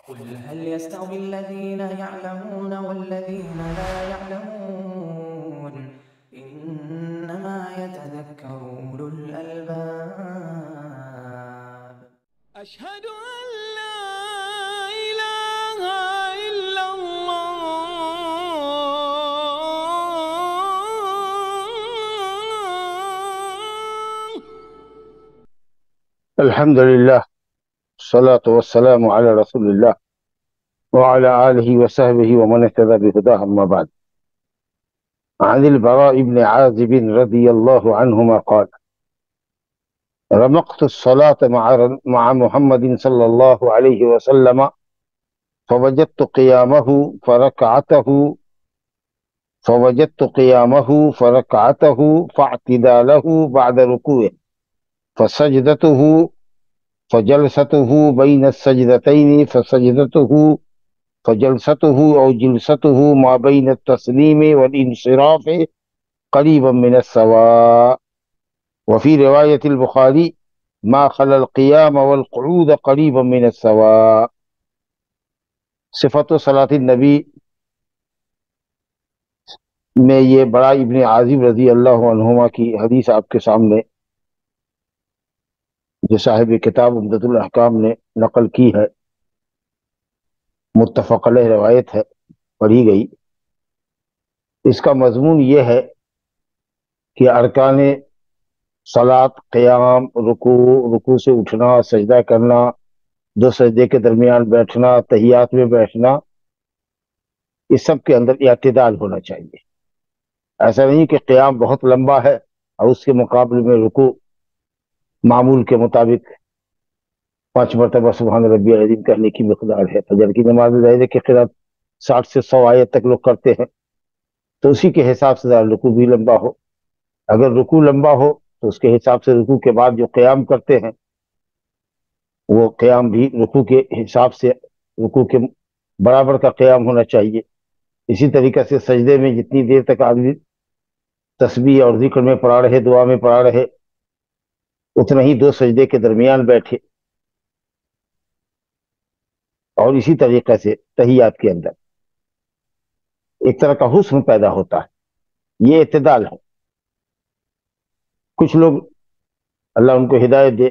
قل هل يستوي الذين يعلمون والذين لا يعلمون إنما يتذكر أولو الألباب أشهد أن لا إله إلا الله الحمد لله والصلاة والسلام على رسول الله وعلى آله وصحبه ومن اهتدى بهداه أما بعد. عن البراء بن عازب رضي الله عنهما قال: رمقت الصلاة مع محمد صلى الله عليه وسلم فوجدت قيامه فركعته فاعتداله بعد ركوعه فسجدته فجلسته بين السجدتين فجلسته أو جلسته ما بين التسليم والانصراف قريبا من السواء. وفي رواية البخاري ما خلا القيام والقعود قريبا من السواء. صفت صلاة النبی میں یہ برا ابن عازب رضی اللہ عنہما کی حدیث آپ کے سامنے جو صاحب کتاب عمدۃ الاحکام نے نقل کی ہے، متفق علیہ روایت ہے، پڑھی گئی۔ اس کا مضمون یہ ہے کہ ارکان صلاۃ، قیام، رکوع سے اٹھنا، سجدہ کرنا، دو سجدے کے درمیان بیٹھنا، تحیات میں بیٹھنا، اس سب کے اندر اعتدال ہونا چاہیے۔ ایسا نہیں کہ قیام بہت لمبا ہے اور اس کے مقابلے میں رکوع معمول کے مطابق 5 مرتبہ سبحان ربی العظیم کہنے کی مقدار ہے۔ فجر کی نماز میں ظاہر ہے کہ قرات 60 سے 100 آیت تک لوگ کرتے ہیں، تو اسی کے حساب سے رکوع بھی لمبا ہو۔ اگر رکوع لمبا ہو تو اس کے حساب سے رکوع کے بعد جو قیام کرتے ہیں وہ قیام بھی رکوع کے حساب سے رکوع کے برابر کا قیام ہونا چاہیے۔ اسی طریقے سے سجدے میں جتنی دیر تک آدمی تسبیح اور ذکر میں پڑا رہے، دعا میں پڑا رہے، اتنا ہی دو سجدے کے درمیان بیٹھے۔ اور اسی طریقے سے تحیات کے اندر ایک طرح کا حسن پیدا ہوتا ہے، یہ اعتدال ہے۔ کچھ لوگ اللہ ان کو ہدایت دے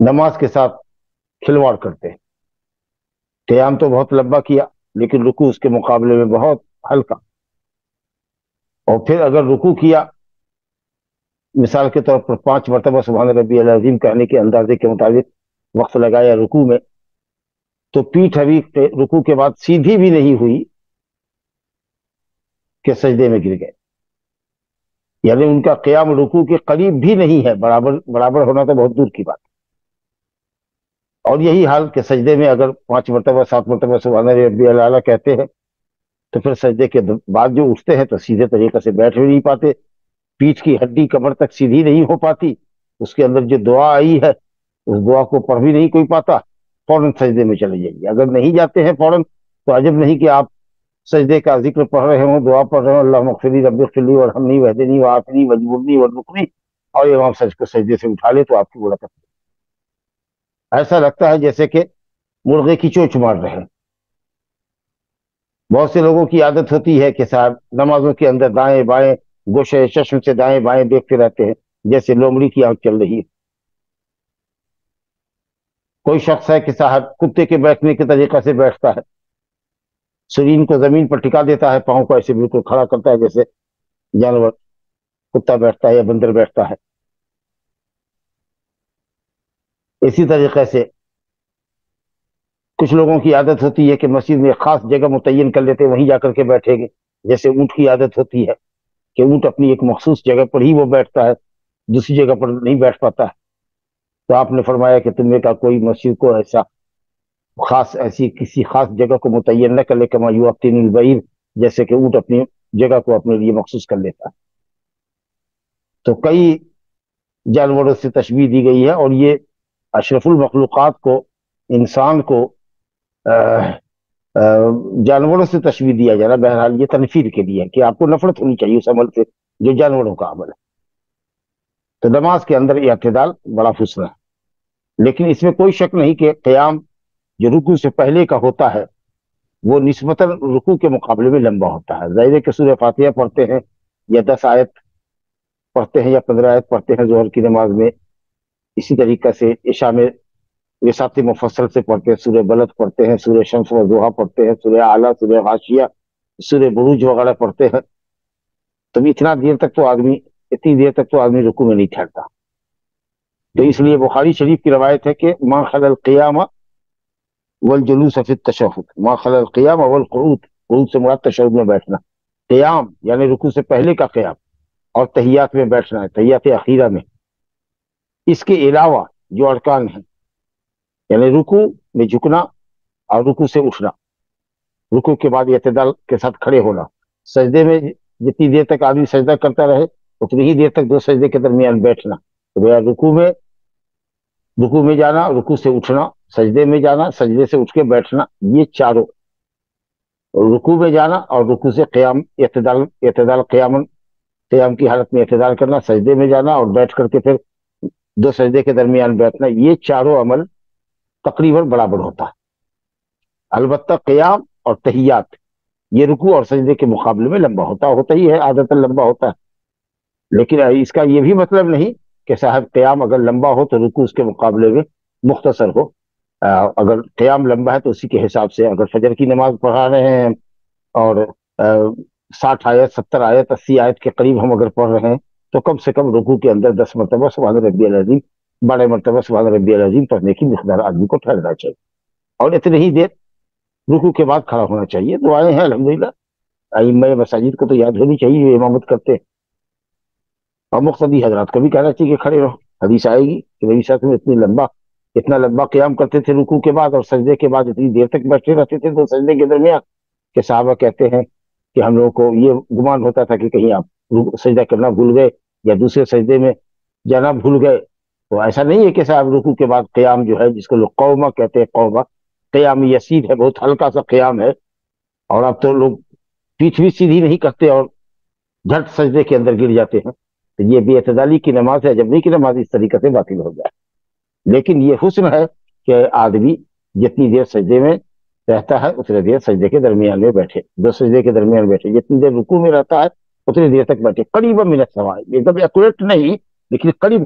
نماز کے ساتھ کھلواڑ کرتے ہیں، قیام تو بہت لمبا کیا لیکن رکوع اس کے مقابلے میں بہت ہلکا، اور پھر اگر رکوع کیا مثال کے طور پر 5 مرتبہ سبحان ربی العظیم کہنے کے اندازے کے مطابق وقت لگایا رکوع میں، تو پیٹھ ابھی رکوع کے بعد سیدھی بھی نہیں ہوئی کہ سجدے میں گر گئے، یعنی ان کا قیام رکوع کے قریب بھی نہیں ہے، برابر ہونا تو بہت دور کی بات۔ اور یہی حال کہ سجدے میں اگر 5 مرتبہ 7 مرتبہ سبحان ربی الاعلیٰ کہتے ہیں تو پھر سجدے کے بعد جو اٹھتے ہیں تو سیدھے طریقے سے بیٹھ بھی نہیں پاتے، پیٹھ کی ہڈی کمر تک سیدھی نہیں ہو پاتی، اس کے اندر جو دعا آئی ہے اس دعا کو پڑھ بھی نہیں کوئی پاتا، فوراً سجدے میں چلے جائیے۔ اگر نہیں جاتے ہیں فوراً تو عجب نہیں کہ آپ سجدے کا ذکر پڑھ رہے ہوں، دعا پڑھ رہے ہوں، اللہم اغفر لی رب اغفر لی وارحمنی واہدنی وعافنی واجبرنی وارزقنی، اور امام سجدے کو سجدے سے اٹھا لے تو آپ کی برکت۔ ایسا لگتا ہے جیسے کہ مرغے کی چونچ مار رہے ہیں۔ بہت سے لوگوں کی عادت ہوتی ہے کہ صاحب نمازوں کے اندر دائیں بائیں گوشے چشم سے دائیں بائیں دیکھتے رہتے ہیں جیسے لومڑی کی آنکھ چل رہی ہے۔ کوئی شخص ہے کہ صاحب کتے کے بیٹھنے کے طریقے سے بیٹھتا ہے، سرین کو زمین پر ٹکا دیتا ہے، پاؤں کو ایسے بالکل کھڑا کرتا ہے جیسے جانور کتا بیٹھتا ہے یا بندر بیٹھتا ہے۔ اسی طریقے سے کچھ لوگوں کی عادت ہوتی ہے کہ مسجد میں خاص جگہ متعین کر لیتے، وہیں جا کر کے بیٹھیں گے، جیسے اونٹ کی عادت ہوتی ہے کہ اونٹ اپنی ایک مخصوص جگہ پر ہی وہ بیٹھتا ہے، دوسری جگہ پر نہیں بیٹھ پاتا ہے۔ تو آپ نے فرمایا کہ تم نے کا کوئی مسجد کو ایسی کسی خاص جگہ کو متعین نہ کر لے، کما یوقتن البعیر، جیسے کہ اونٹ اپنی جگہ کو اپنے لیے مخصوص کر لیتا ہے۔ تو کئی جانوروں سے تشبیہ دی گئی ہے، اور یہ اشرف المخلوقات کو، انسان کو جانوروں سے تشبیہ دیا جا رہا ہے۔ بہرحال یہ تنفیر کے لیے ہے کہ آپ کو نفرت ہونی چاہیے اس عمل سے جو جانوروں کا عمل ہے۔ تو نماز کے اندر اعتدال بڑا حسن ہے، لیکن اس میں کوئی شک نہیں کہ قیام جو رکوع سے پہلے کا ہوتا ہے وہ نسبتاً رکوع کے مقابلے میں لمبا ہوتا ہے. ظاہر ہے کہ سورہ فاتحہ پڑھتے ہیں یا 10 آیت پڑھتے ہیں یا 15 آیت پڑھتے ہیں ظہر کی نماز میں. اسی طریقے سے عشاء میں وساط مفصل سے پڑھتے ہیں, سورہ بلد پڑھتے ہیں, سورہ شمس و ضحیٰ پڑھتے ہیں, سورہ اعلیٰ, سورہ غاشیہ, سورہ بروج وغیرہ پڑھتے ہیں. تو اتنی دیر تک تو آدمی رکوع میں نہیں ٹھہرتا. تو اس لیے بخاری شریف کی روایت ہے کہ ما خلا القیام والجلوس فی التشہد, ما خلا القیام والقعود, قعود سے مراد تشہد میں بیٹھنا, قیام یعنی رکوع سے پہلے کا قیام, اور تحیات میں بیٹھنا ہے, تحیات اخیرہ میں. اس کے علاوہ جو ارکان ہیں یعنی رکوع میں جھکنا اور رکوع سے اٹھنا, رکوع کے بعد اعتدال کے ساتھ کھڑے ہونا, سجدے میں جتنی دیر تک آدمی سجدہ کرتا رہے اتنی ہی دیر تک دو سجدے کے درمیان بیٹھنا. تو رکوع میں جانا, رکوع سے اٹھنا, سجدے میں جانا, سجدے سے اٹھ کے بیٹھنا, یہ چاروں, رکوع میں جانا اور رکوع سے قیام, اعتدال قیام کی حالت میں اعتدال کرنا, سجدے میں جانا اور بیٹھ کر کے پھر دو سجدے کے درمیان بیٹھنا, یہ چاروں عمل تقریباً برابر ہوتا ہے. البتہ قیام اور تحیات یہ رکوع اور سجدے کے مقابلے میں لمبا ہوتا ہی ہے, عادتاً لمبا ہوتا ہے. لیکن اس کا یہ بھی مطلب نہیں کہ صاحب قیام اگر لمبا ہو تو رکوع اس کے مقابلے میں مختصر ہو. اگر قیام لمبا ہے تو اسی کے حساب سے, اگر فجر کی نماز پڑھا رہے ہیں اور 60 آیت 70 آیت 80 آیت کے قریب ہم اگر پڑھ رہے ہیں تو کم سے کم رکوع کے اندر 10 مرتبہ سبحان ربی العظیم, 12 مرتبہ سبحان ربی العظیم پڑھنے کی مقدار آدمی کو ٹھہرنا چاہیے, اور اتنی ہی دیر رکوع کے بعد کھڑا ہونا چاہیے. دعائیں ہیں الحمدللہ, ائمہ مساجد کو تو یاد ہونی چاہیے جو امامت کرتے ہیں, اور مقتدی حضرات کو بھی کہنا چاہیے کہ کھڑے رہو. حدیث آئے گی کہ نبی صلی اللہ علیہ وسلم اتنا لمبا قیام کرتے تھے رکوع کے بعد, اور سجدے کے بعد اتنی دیر تک بیٹھے رہتے تھے دو سجدے کے درمیان کہ صحابہ کہتے ہیں کہ ہم لوگوں کو یہ گمان ہوتا تھا کہ کہیں آپ سجدہ کرنا بھول گئے یا دوسرے سجدے میں جانا بھول گئے. تو ایسا نہیں ہے کہ صاحب رکوع کے بعد قیام جو ہے, جس کو لوگ قومہ کہتے ہیں, قومہ قیام یسیر ہے, بہت ہلکا سا قیام ہے, اور اب تو لوگ پیٹھ بھی سیدھی نہیں کرتے اور جھٹ سجدے کے اندر گر جاتے ہیں. تو یہ بے اعتدالی کی نماز ہے, جبری کی نماز اس طریقے سے باطل ہو جائے. لیکن یہ حسن ہے کہ آدمی جتنی دیر سجدے میں رہتا ہے اتنی دیر سجدے کے درمیان میں بیٹھے, دو سجدے کے درمیان بیٹھے, جتنی دیر رکوع میں رہتا ہے اتنی دیر تک بیٹھے, قریب من السواء, ایک دم ایکوریٹ نہیں لیکن قریب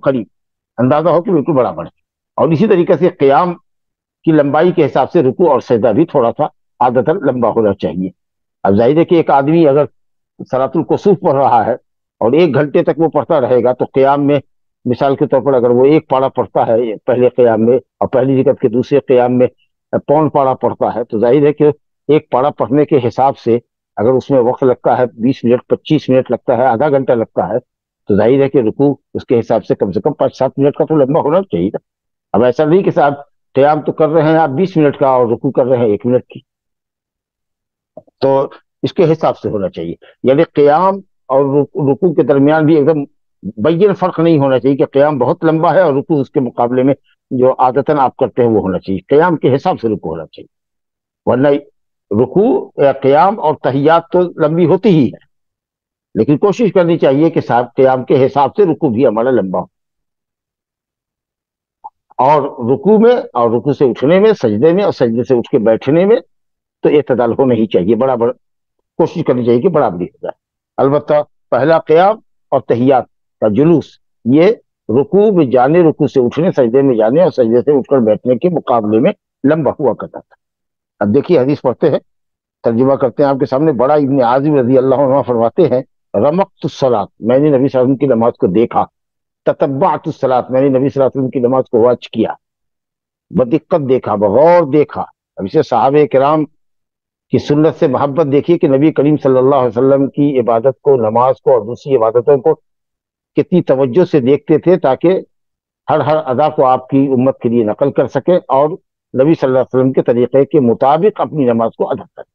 اندازہ ہو کہ بالکل برابر ہے. اور اسی طریقے سے قیام کی لمبائی کے حساب سے رکوع اور سجدہ بھی تھوڑا سا عادتاً لمبا ہونا چاہیے. اب ظاہر ہے کہ ایک آدمی اگر صلاۃ الکسوف پڑھ رہا ہے اور 1 گھنٹے تک وہ پڑھتا رہے گا, تو قیام میں مثال کے طور پر اگر وہ 1 پارہ پڑھتا ہے پہلے قیام میں اور پہلی رکعت کے دوسرے قیام میں پون پارہ پڑھتا ہے, تو ظاہر ہے کہ 1 پارہ پڑھنے کے حساب سے اگر اس میں وقت لگتا ہے 20 منٹ 25 منٹ لگتا ہے, آدھا گھنٹہ لگتا ہے, تو ظاہر ہے کہ رکوع اس کے حساب سے کم 5-7 منٹ کا تو لمبا ہونا چاہیے. اب ایسا نہیں کہ صاحب قیام تو کر رہے ہیں آپ 20 منٹ کا اور رکوع کر رہے ہیں 1 منٹ کی, تو اس کے حساب سے ہونا چاہیے. یعنی قیام اور رکوع کے درمیان بھی ایک دم بین فرق نہیں ہونا چاہیے کہ قیام بہت لمبا ہے اور رکوع اس کے مقابلے میں جو عادتاً آپ کرتے ہیں وہ ہونا چاہیے. قیام کے حساب سے رکوع ہونا چاہیے, ورنہ رکوع یا قیام اور تحیات تو لمبی ہوتی ہی ہے, لیکن کوشش کرنی چاہیے کہ صاحب قیام کے حساب سے رکوع بھی ہمارا لمبا ہو, اور رکوع میں اور رکوع سے اٹھنے میں, سجدے میں اور سجدے سے اٹھ کے بیٹھنے میں تو اعتدال ہونا ہی چاہیے, برابر کوشش کرنی چاہیے کہ برابری ہو جائے. البتہ پہلا قیام اور تحیات کا جلوس یہ رکوع میں جانے, رکوع سے اٹھنے, سجدے میں جانے اور سجدے سے اٹھ کر بیٹھنے کے مقابلے میں لمبا ہوا کرتا تھا. اب دیکھیے حدیث پڑھتے ہیں, ترجمہ کرتے ہیں آپ کے سامنے. بڑا ابن عازم رضی اللہ عنہ فرماتے ہیں رمقت الصلاۃ, میں نے نبی صلی اللہ علیہ وسلم کی نماز کو دیکھا. تتبعت الصلاۃ, میں نے نبی صلی اللہ علیہ وسلم کی نماز کو واچ کیا, بدقت دیکھا, بغور دیکھا. اب اسے صحابہ کرام کی سنت سے محبت دیکھیے کہ نبی کریم صلی اللہ علیہ وسلم کی عبادت کو, نماز کو اور دوسری عبادتوں کو کتنی توجہ سے دیکھتے تھے تاکہ ہر ادا کو آپ کی امت کے لیے نقل کر سکے اور نبی صلی اللہ علیہ وسلم کے طریقے کے مطابق اپنی نماز کو ادا کریں.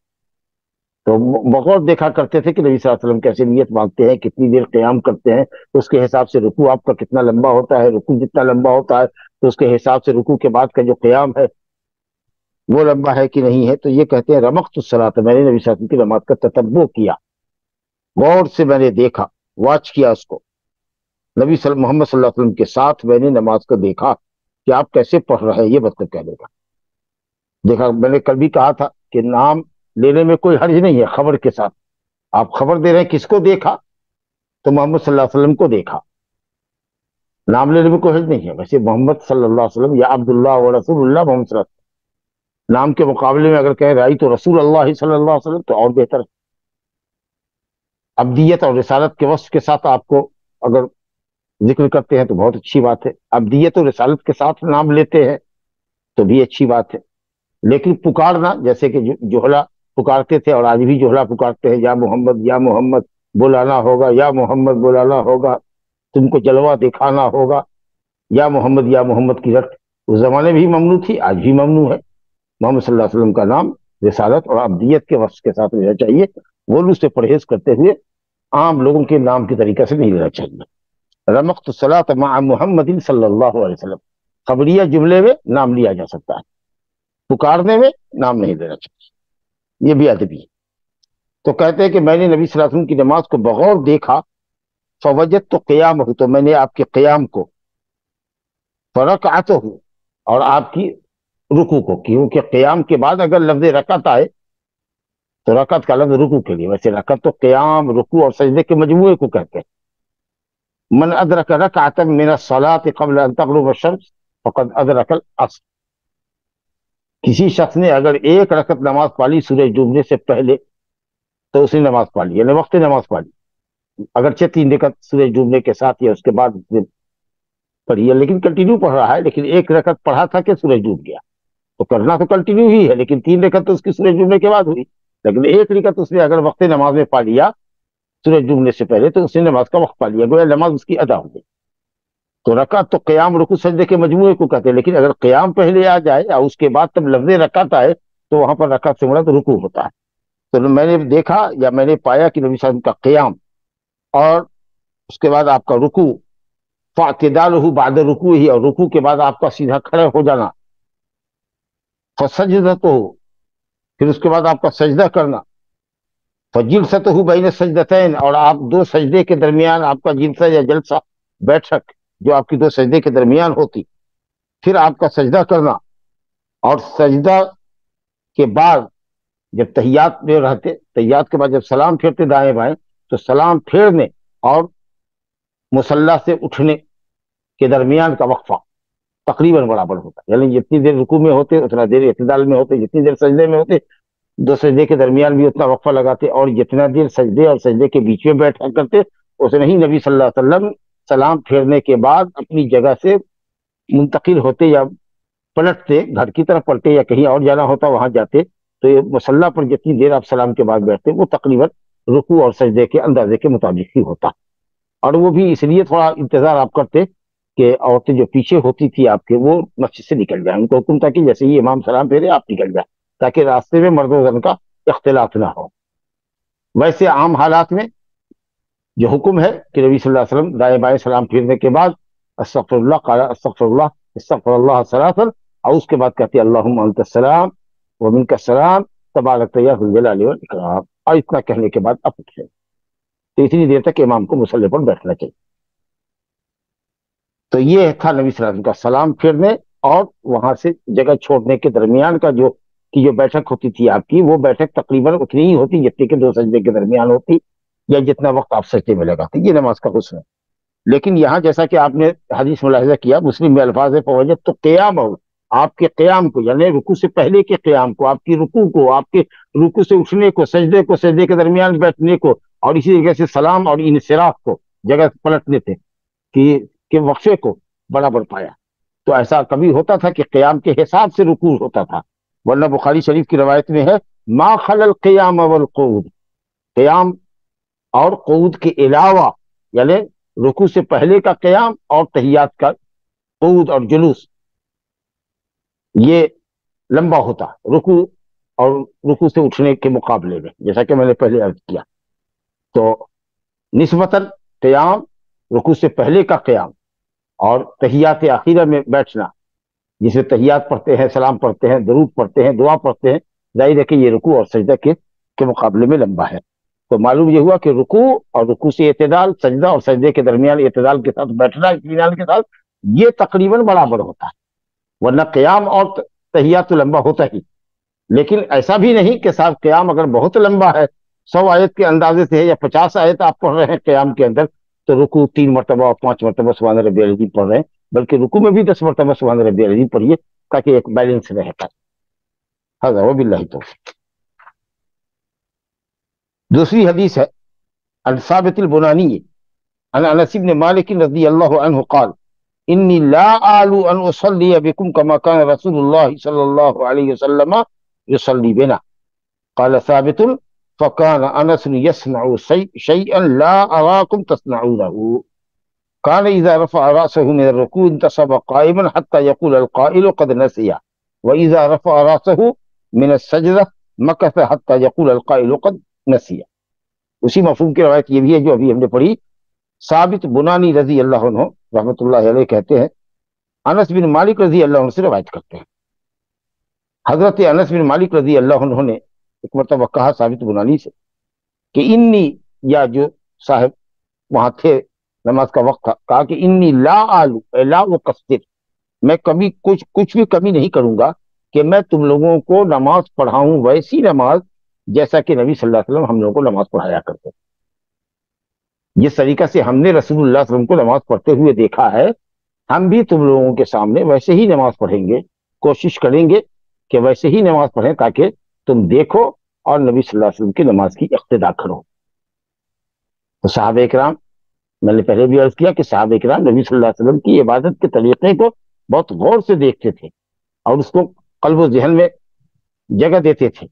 تو بغور دیکھا کرتے تھے کہ نبی صلی اللہ علیہ وسلم کیسے نیت مانگتے ہیں, کتنی دیر قیام کرتے ہیں, تو اس کے حساب سے رکوع آپ کا کتنا لمبا ہوتا ہے, رکوع جتنا لمبا ہوتا ہے تو اس کے حساب سے رکوع کے بعد کا جو قیام ہے وہ لمبا ہے کہ نہیں ہے. تو یہ کہتے ہیں رمقت الصلاۃ, میں نے نبی صلی اللہ علیہ وسلم کی نماز کا تتبع کیا, غور سے میں نے دیکھا, واچ کیا اس کو. نبی محمد صلی اللہ علیہ وسلم کے ساتھ میں نے نماز کو دیکھا کہ آپ کیسے پڑھ رہے ہیں, یہ مطلب کہنے کا. دیکھا میں نے کل بھی کہا تھا کہ نام لینے میں کوئی حرج نہیں ہے خبر کے ساتھ. آپ خبر دے رہے ہیں کس کو دیکھا؟ تو محمد صلی اللہ علیہ وسلم کو دیکھا. نام لینے میں کوئی حرج نہیں ہے. ویسے محمد صلی اللہ علیہ وسلم یا عبداللہ و رسول اللہ محمد صلی اللہ علیہ وسلم، نام کے مقابلے میں اگر کہہ رہی تو رسول اللہ صلی اللہ علیہ وسلم تو اور بہتر ہے. عبدیت اور رسالت کے وصف کے ساتھ آپ کو اگر ذکر کرتے ہیں تو بہت اچھی بات ہے. عبدیت اور رسالت کے ساتھ نام لیتے ہیں تو بھی اچھی بات ہے. لیکن پکارنا جیسے کہ جوہلا پکارتے تھے اور آج بھی جوہلا پکارتے ہیں، یا محمد بلانا ہوگا، یا محمد بلانا ہوگا، تم کو جلوہ دکھانا ہوگا، یا محمد کی رٹ اس زمانے بھی ممنوع تھی، آج بھی ممنوع ہے. محمد صلی اللہ علیہ وسلم کا نام رسالت اور عبدیت کے وصف کے ساتھ لینا چاہیے، غلو سے پرہیز کرتے ہوئے عام لوگوں کے نام کی طریقہ سے نہیں لینا چاہیے. رمقت الصلاۃ مع محمد صلی اللہ علیہ وسلم، خبریہ جملے میں نام لیا جا سکتا ہے، پکارنے میں نام نہیں لینا چاہیے، یہ بھی ادبی ہے. تو کہتے ہیں کہ میں نے نبی صلی اللہ علیہ وسلم کی نماز کو بغور دیکھا، فوجدت قیامہ، تو میں نے آپ کے قیام کو، فرکعتہ، اور آپ کی رکوع کو، کیونکہ قیام کے بعد اگر لفظ رکعت آئے تو رکعت کا لفظ رکوع کے لیے، ویسے رکعت تو قیام، رکوع اور سجدے کے مجموعے کو کہتے ہیں. من ادرک رکعۃ من الصلاۃ قبل ان تغرب الشمس فقد ادرک العصر، کسی شخص نے اگر ایک رکعت نماز پالی سورج ڈوبنے سے پہلے تو اس نے نماز پالی، یعنی وقت نماز پالی. اگرچہ 3 رکعت سورج ڈوبنے کے ساتھ یا اس کے بعد پڑھی ہے، لیکن کنٹینیو پڑھ رہا ہے. لیکن ایک رکعت پڑھا تھا کہ سورج ڈوب گیا، تو کرنا تو کنٹینیو ہی ہے، لیکن 3 رکعت تو اس کی سورج ڈوبنے کے بعد ہوئی. لیکن ایک رکعت اس نے اگر وقت نماز میں پا لیا سورج ڈوبنے سے پہلے تو اس نے نماز کا وقت پا لیا، گویا نماز اس کی ادا ہو گئی. تو رکعت تو قیام، رکوع، سجدے کے مجموعے کو کہتے ہیں. لیکن اگر قیام پہلے آ جائے اور اس کے بعد تب لفظ رکعت آئے تو وہاں پر رکعت سے مراد رکوع ہوتا ہے. تو میں نے دیکھا یا میں نے پایا کہ نبی صلی اللہ علیہ وسلم کا قیام اور اس کے بعد آپ کا رکوع، فاعتدالہ بعد رکوع ہی، اور رکوع کے بعد آپ کا سیدھا کھڑے ہو جانا، فسجدتہ، پھر اس کے بعد آپ کا سجدہ کرنا، فجلسۃ بین السجدتین، اور آپ 2 سجدے کے درمیان آپ کا جلسہ یا جلسہ، بیٹھک جو آپ کی 2 سجدے کے درمیان ہوتی، پھر آپ کا سجدہ کرنا، اور سجدہ کے بعد جب تحیات میں رہتے، تحیات کے بعد جب سلام پھیرتے دائیں بائیں، تو سلام پھیرنے اور مصلی سے اٹھنے کے درمیان کا وقفہ تقریباً برابر ہوتا ہے. یعنی جتنی دیر رکوع میں ہوتے اتنا دیر اعتدال میں ہوتے، جتنی دیر سجدے میں ہوتے 2 سجدے کے درمیان بھی اتنا وقفہ لگاتے، اور جتنا دیر سجدے اور سجدے کے بیچ میں بیٹھا کرتے اتنا ہی نبی صلی اللہ علیہ وسلم سلام پھیرنے کے بعد اپنی جگہ سے منتقل ہوتے یا پلٹتے، گھر کی طرف پلٹے یا کہیں اور جانا ہوتا وہاں جاتے. تو یہ مصلی پر جتنی دیر آپ سلام کے بعد بیٹھتے وہ تقریباً رکوع اور سجدے کے اندازے کے مطابق ہی ہوتا. اور وہ بھی اس لیے تھوڑا انتظار آپ کرتے کہ عورتیں جو پیچھے ہوتی تھی آپ کے وہ مسجد سے نکل جائیں، ان کو حکم تھا کہ جیسے ہی امام سلام پھیرے آپ نکل جائیں تاکہ راستے میں مرد و زن کا اختلاط نہ ہو. ویسے عام حالات میں جو حکم ہے کہ نبی صلی اللہ علیہ وسلم دائیں بائیں سلام پھیرنے کے بعد استغفر اللہ، قال استغفر اللہ ثلاثا، اور اس کے بعد کہتے ہیں اللہم انت السلام ومنک السلام تبارک یا ذو الجلال والاکرام، اور اتنا کہنے کے بعد اب اٹھے. تو اتنی دیر تک امام کو مصلی پر بیٹھنا چاہیے. تو یہ تھا نبی صلی اللہ علیہ وسلم کا سلام پھیرنے اور وہاں سے جگہ چھوڑنے کے درمیان کا جو بیٹھک ہوتی تھی آپ کی، وہ بیٹھک تقریباً اتنی ہی ہوتی جتنی کہ 2 سجدے کے درمیان ہوتی یا جتنا وقت آپ سجدے میں لگاتے. یہ نماز کا حسن ہے. لیکن یہاں جیسا کہ آپ نے حدیث ملاحظہ کیا، مسلم میں الفاظ ہے فوجدت تو قیام، ہو آپ کے قیام کو، یعنی رکوع سے پہلے کے قیام کو، آپ کی رکوع کو، آپ کے رکوع سے اٹھنے کو، سجدے کے درمیان بیٹھنے کو، اور اسی طریقے سے سلام اور انصراف کو، جگہ پلٹنے تھے کہ وقفے کو برابر پایا. تو ایسا کبھی ہوتا تھا کہ قیام کے حساب سے رکوع ہوتا تھا، ورنہ بخاری شریف کی روایت میں ہے ما خل القیام والقعود، قیام اور قعود کے علاوہ، یعنی رکوع سے پہلے کا قیام اور تحیات کا قعود اور جلوس یہ لمبا ہوتا رکوع اور رکوع سے اٹھنے کے مقابلے میں، جیسا کہ میں نے پہلے عرض کیا. تو نسبتاً قیام، رکوع سے پہلے کا قیام اور تحیات اخیرہ میں بیٹھنا، جسے تحیات پڑھتے ہیں، سلام پڑھتے ہیں، درود پڑھتے ہیں، دعا پڑھتے ہیں، ظاہر ہے کہ یہ رکوع اور سجدہ کے مقابلے میں لمبا ہے. تو معلوم یہ ہوا کہ رکوع اور رکوع سے اعتدال، سجدہ اور سجدے کے درمیان اعتدال کے ساتھ بیٹھنا، اطمینان کے ساتھ، یہ تقریباً برابر ہوتا ہے. ورنہ قیام اور تحیات تو لمبا ہوتا ہی، لیکن ایسا بھی نہیں کہ صاحب قیام اگر بہت لمبا ہے، 100 آیت کے اندازے سے ہے یا 50 آیت آپ پڑھ رہے ہیں قیام کے اندر، تو رکوع 3 مرتبہ اور 5 مرتبہ سبحان ربی العظیم پڑھ رہے ہیں، بلکہ رکوع میں بھی 10 مرتبہ سبحان ربی العظیم پڑھیے تاکہ ایک بیلنس رہے گا. هذا وباللہ توفیق. دوسری حدیث ہے عن ثابت البنانی عن انس بن مالک رضی اللہ عنہ قال انی لا آلو ان اصلی بكم كما كان رسول اللہ صلی اللہ علیہ وسلم يصلي بنا. قال ثابت فكان انس يصنع شيئا لا اراكم تصنعونه. كان اذا رفع راسه من الركوع انتصب قائما حتى يقول القائل قد نسي، واذا رفع راسه من السجدة مكث حتى يقول القائل قد نسي. اسی مفہوم کی روایت یہ بھی ہے جو ابھی ہم نے پڑھی. ثابت بنانی رضی اللہ عنہ رحمۃ اللہ علیہ کہتے ہیں انس بن مالک رضی اللہ عنہ سے روایت کرتے ہیں. حضرت انس بن مالک رضی اللہ عنہ نے ایک مرتبہ کہا ثابت بنانی سے کہ انی، یا جو صاحب وہاں تھے نماز کا وقت تھا، کہا کہ انی لا آلو اے لا اقصر، میں کبھی کچھ بھی کمی نہیں کروں گا کہ میں تم لوگوں کو نماز پڑھاؤں ویسی نماز جیسا کہ نبی صلی اللہ علیہ وسلم ہم لوگوں کو نماز پڑھایا کرتے. جس طریقہ سے ہم نے رسول اللہ صلی اللہ علیہ وسلم کو نماز پڑھتے ہوئے دیکھا ہے، ہم بھی تم لوگوں کے سامنے ویسے ہی نماز پڑھیں گے، کوشش کریں گے کہ ویسے ہی نماز پڑھیں تاکہ تم دیکھو اور نبی صلی اللہ علیہ وسلم کی نماز کی اقتدا کرو. تو صحابہ کرام، میں نے پہلے بھی عرض کیا کہ صحابہ کرام نبی صلی اللہ علیہ وسلم کی عبادت کے طریقے کو بہت غور سے دیکھتے تھے اور اس کو قلب و ذہن میں جگہ دیتے تھے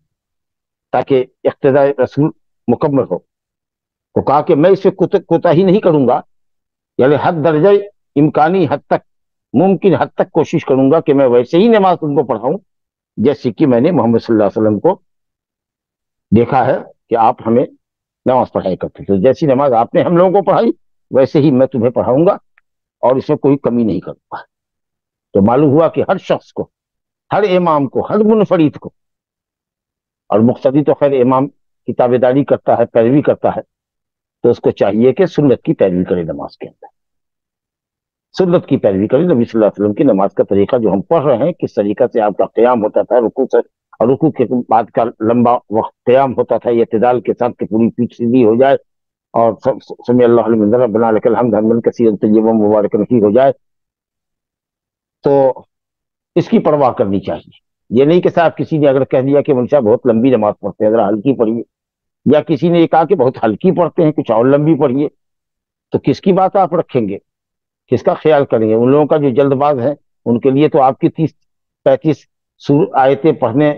تاکہ اقتداء رسول مکمل ہو. تو کہا کہ میں اس سے کوتاہی نہیں کروں گا، یعنی حد درجہ امکانی حد تک، ممکن حد تک کوشش کروں گا کہ میں ویسے ہی نماز ان کو پڑھاؤں جیسے کہ میں نے محمد صلی اللہ علیہ وسلم کو دیکھا ہے کہ آپ ہمیں نماز پڑھائی کرتے تھے. جیسی نماز آپ نے ہم لوگوں کو پڑھائی ویسے ہی میں تمہیں پڑھاؤں گا اور اس میں کوئی کمی نہیں کروں گا. تو معلوم ہوا کہ ہر شخص کو، ہر امام کو، ہر منفرد کو، اور مقتدی تو خیر امام کی تابع داری کرتا ہے، پیروی کرتا ہے، تو اس کو چاہیے کہ سنت کی پیروی کرے نماز کے اندر، سنت کی پیروی کرے. نبی صلی اللہ علیہ وسلم کی نماز کا طریقہ جو ہم پڑھ رہے ہیں، کس طریقہ سے آپ کا قیام ہوتا تھا رکوع سے، اور رکوع کے بعد کا لمبا وقت قیام ہوتا تھا اعتدال کے ساتھ کہ پوری پیٹھ سیدھی ہو جائے اور سمع اللہ لمن حمدہ ربنا لک الحمد حمدا کثیرا طیبا مبارکا فیہ ہو جائے، تو اس کی پرواہ کرنی چاہیے. یہ نہیں کہ صاحب کسی نے اگر کہہ دیا کہ منشا بہت لمبی نماز پڑھتے ہیں ذرا ہلکی پڑھیے، یا کسی نے یہ کہا کہ بہت ہلکی پڑھتے ہیں کچھ اور لمبی پڑھیے، تو کس کی بات آپ رکھیں گے، کس کا خیال کریں گے؟ ان لوگوں کا جو جلد باز ہیں ان کے لیے تو آپ کی 30-35 آیتیں پڑھنے